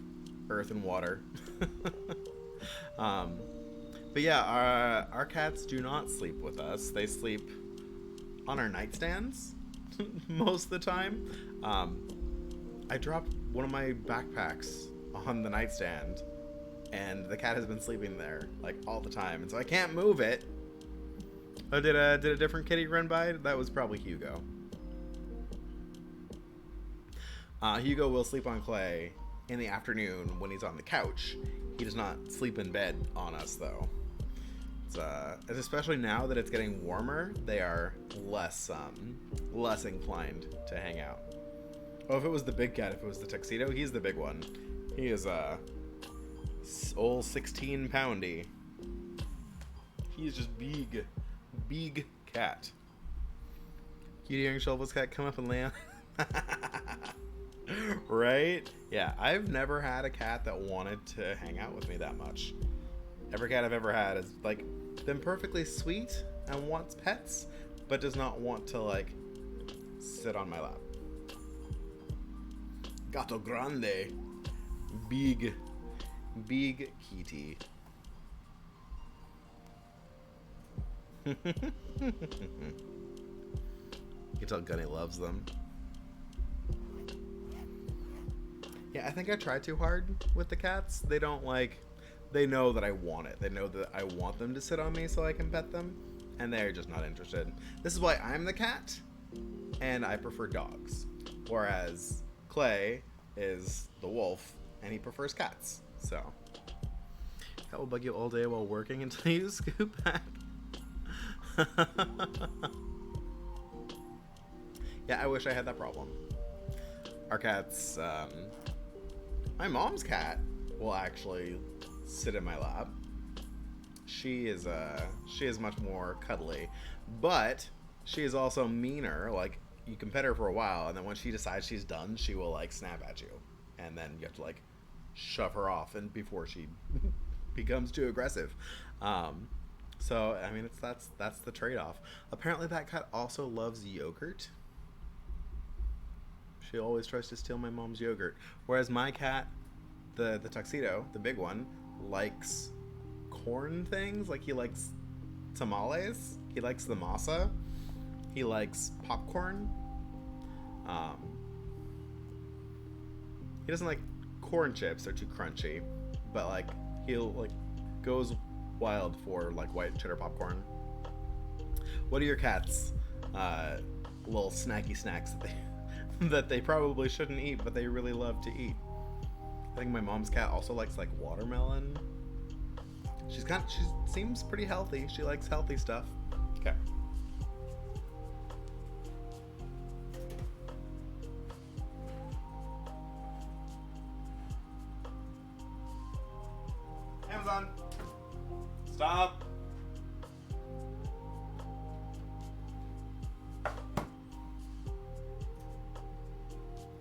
earth and water. But yeah, our cats do not sleep with us. They sleep on our nightstands most of the time. I dropped one of my backpacks on the nightstand, and the cat has been sleeping there like all the time, and so I can't move it. Oh, did a different kitty run by? That was probably Hugo. Hugo will sleep on Clay in the afternoon when he's on the couch. He does not sleep in bed on us, though. It's especially now that it's getting warmer, they are less inclined to hang out. Oh, if it was the big cat, if it was the tuxedo, he's the big one. He is old 16 poundy. He's just big cat. Cutie hearing Shovel's cat come up and lay on. Right? Yeah, I've never had a cat that wanted to hang out with me that much. Every cat I've ever had has like been perfectly sweet and wants pets, but does not want to like sit on my lap. Gato grande. Big kitty. You can tell Gunny loves them. Yeah, I think I try too hard with the cats. They don't like... They know that I want it. They know that I want them to sit on me so I can pet them. And they're just not interested. This is why I'm the cat. And I prefer dogs. Whereas Clay is the wolf. And he prefers cats. So... Cat will bug you all day while working until you scoop back. Yeah, I wish I had that problem. Our cats... my mom's cat will actually sit in my lap. She is much more cuddly, but she is also meaner. Like, you can pet her for a while, and then when she decides she's done, she will like snap at you, and then you have to like shove her off, and before she becomes too aggressive. So I mean, that's the trade-off. Apparently, that cat also loves yogurt. She always tries to steal my mom's yogurt. Whereas my cat, the tuxedo, the big one, likes corn things. Like, he likes tamales. He likes the masa. He likes popcorn. He doesn't like corn chips. They're too crunchy. But, like, he'll, like, goes wild for, like, white cheddar popcorn. What are your cats' little snacky snacks that they probably shouldn't eat, but they really love to eat? I think my mom's cat also likes like watermelon. She seems pretty healthy. She likes healthy stuff. Okay. Amazon. Stop.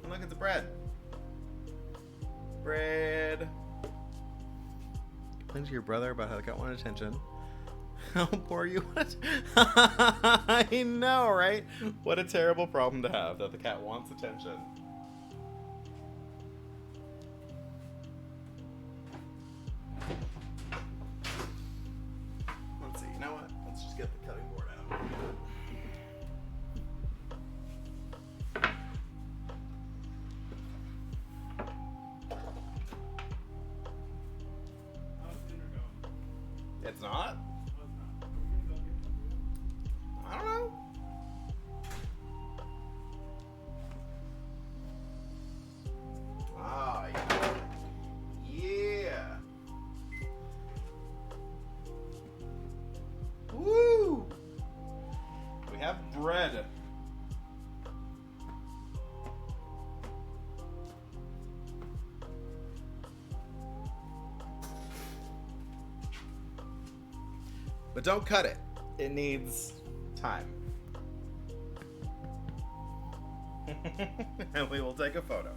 And look at the bread. Bread. Complain to your brother about how the cat wanted attention. How poor you was. I know, right? What a terrible problem to have, that the cat wants attention. Let's see, you know what? Let's just get the cutting board out. It's not? I don't know. Ah, yeah. Woo! We have bread. But don't cut it. It needs time. And we will take a photo.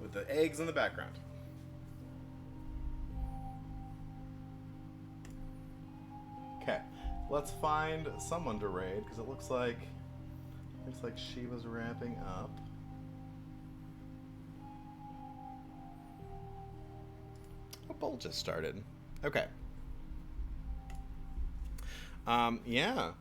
with the eggs in the background. Okay, let's find someone to raid because it looks like Shiva's ramping up. A bowl just started. Okay. Yeah.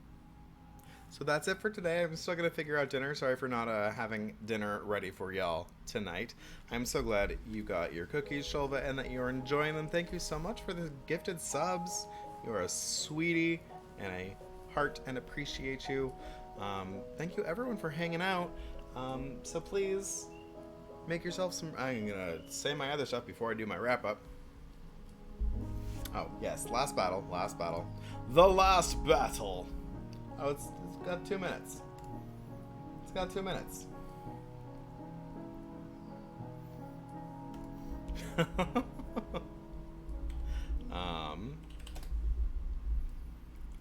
So that's it for today. I'm still gonna figure out dinner. Sorry for not having dinner ready for y'all tonight. I'm so glad you got your cookies, Shulva, and that you're enjoying them. Thank you so much for the gifted subs. You're a sweetie, and I heart and appreciate you. Thank you everyone for hanging out. So please make yourself some. I'm gonna say my other stuff before I do my wrap up. Oh yes, last battle. The last battle. Oh, it's got 2 minutes. It's got 2 minutes.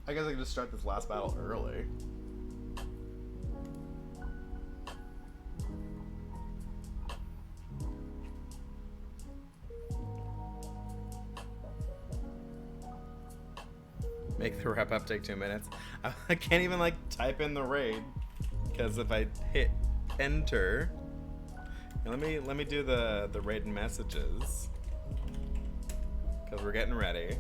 I guess I could just start this last battle early. Make the wrap up take 2 minutes. I can't even like type in the raid because if I hit enter, let me do the raid messages because we're getting ready.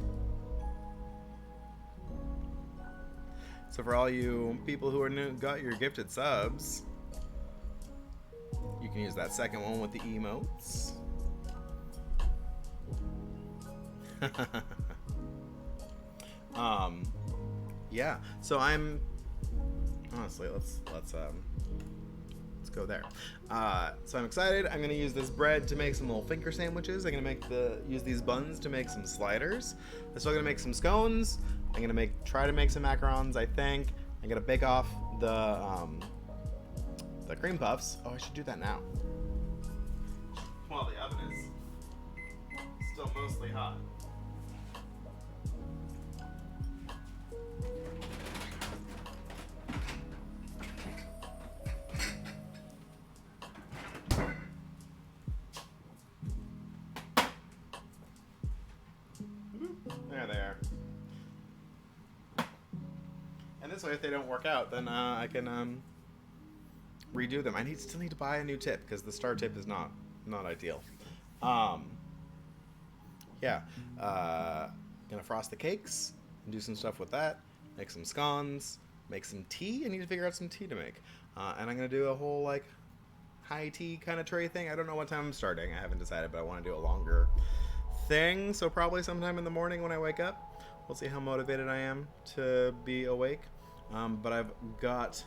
So for all you people who are new, got your gifted subs, you can use that second one with the emotes. Yeah. So I'm honestly let's go there. So I'm excited. I'm gonna use this bread to make some little finger sandwiches. I'm gonna use these buns to make some sliders. I'm still gonna make some scones. I'm gonna try to make some macarons. I think I'm gonna bake off the cream puffs. Oh, I should do that now. While the oven is still mostly hot. There they are. And this way, if they don't work out, then I can redo them. I still need to buy a new tip because the star tip is not ideal. Yeah. Gonna frost the cakes and do some stuff with that. Make some scones. Make some tea. I need to figure out some tea to make. And I'm gonna do a whole like high tea kind of tray thing. I don't know what time I'm starting. I haven't decided, but I want to do a longer thing. So probably sometime in the morning when I wake up. We'll see how motivated I am to be awake. But I've got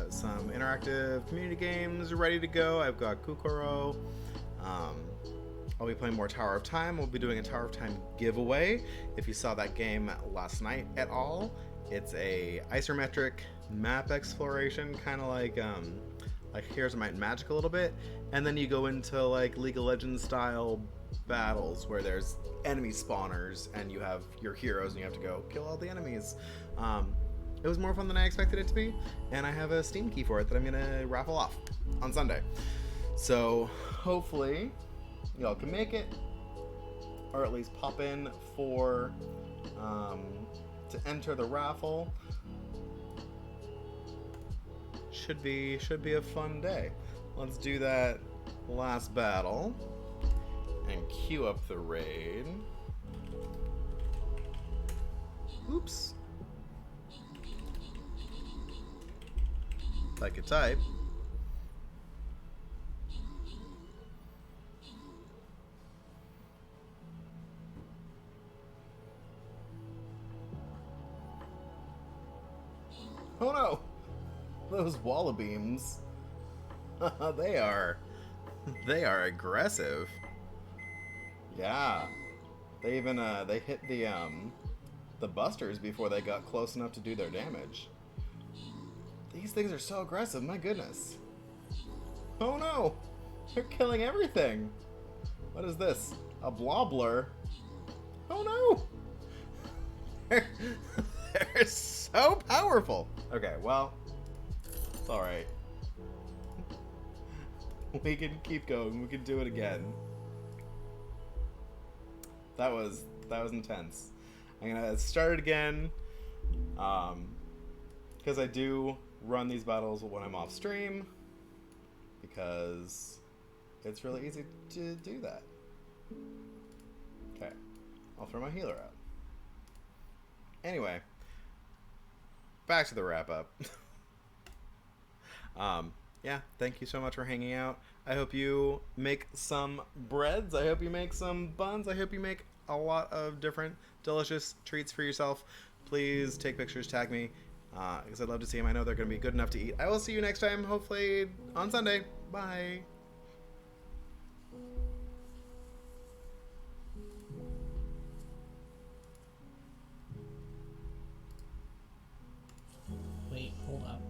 some interactive community games ready to go. I've got Kukoro. I'll be playing more Tower of Time. We'll be doing a Tower of Time giveaway. If you saw that game last night at all, it's a isometric map exploration, kind of like Heroes of Might and Magic a little bit. And then you go into like League of Legends style battles where there's enemy spawners and you have your heroes and you have to go kill all the enemies. It was more fun than I expected it to be, and I have a Steam key for it that I'm gonna raffle off on Sunday. So hopefully y'all can make it, or at least pop in for to enter the raffle. Should be a fun day. Let's do that last battle and queue up the raid. Oops. If I could type. Oh no! Those wallabeams. They are aggressive. Yeah. They even they hit the busters before they got close enough to do their damage. These things are so aggressive, my goodness. Oh no! They're killing everything! What is this? A blobbler? Oh no! They're so powerful! Okay, well, it's alright. We can keep going. We can do it again. That was intense. I'm gonna start it again. Because I do run these battles when I'm off stream. Because it's really easy to do that. Okay. I'll throw my healer out. Anyway. Back to the wrap up. Yeah, thank you so much for hanging out. I hope you make some breads. I hope you make some buns. I hope you make a lot of different delicious treats for yourself. Please take pictures, tag me, because I'd love to see them. I know they're going to be good enough to eat. I will see you next time, hopefully on Sunday. Bye. Wait, hold up.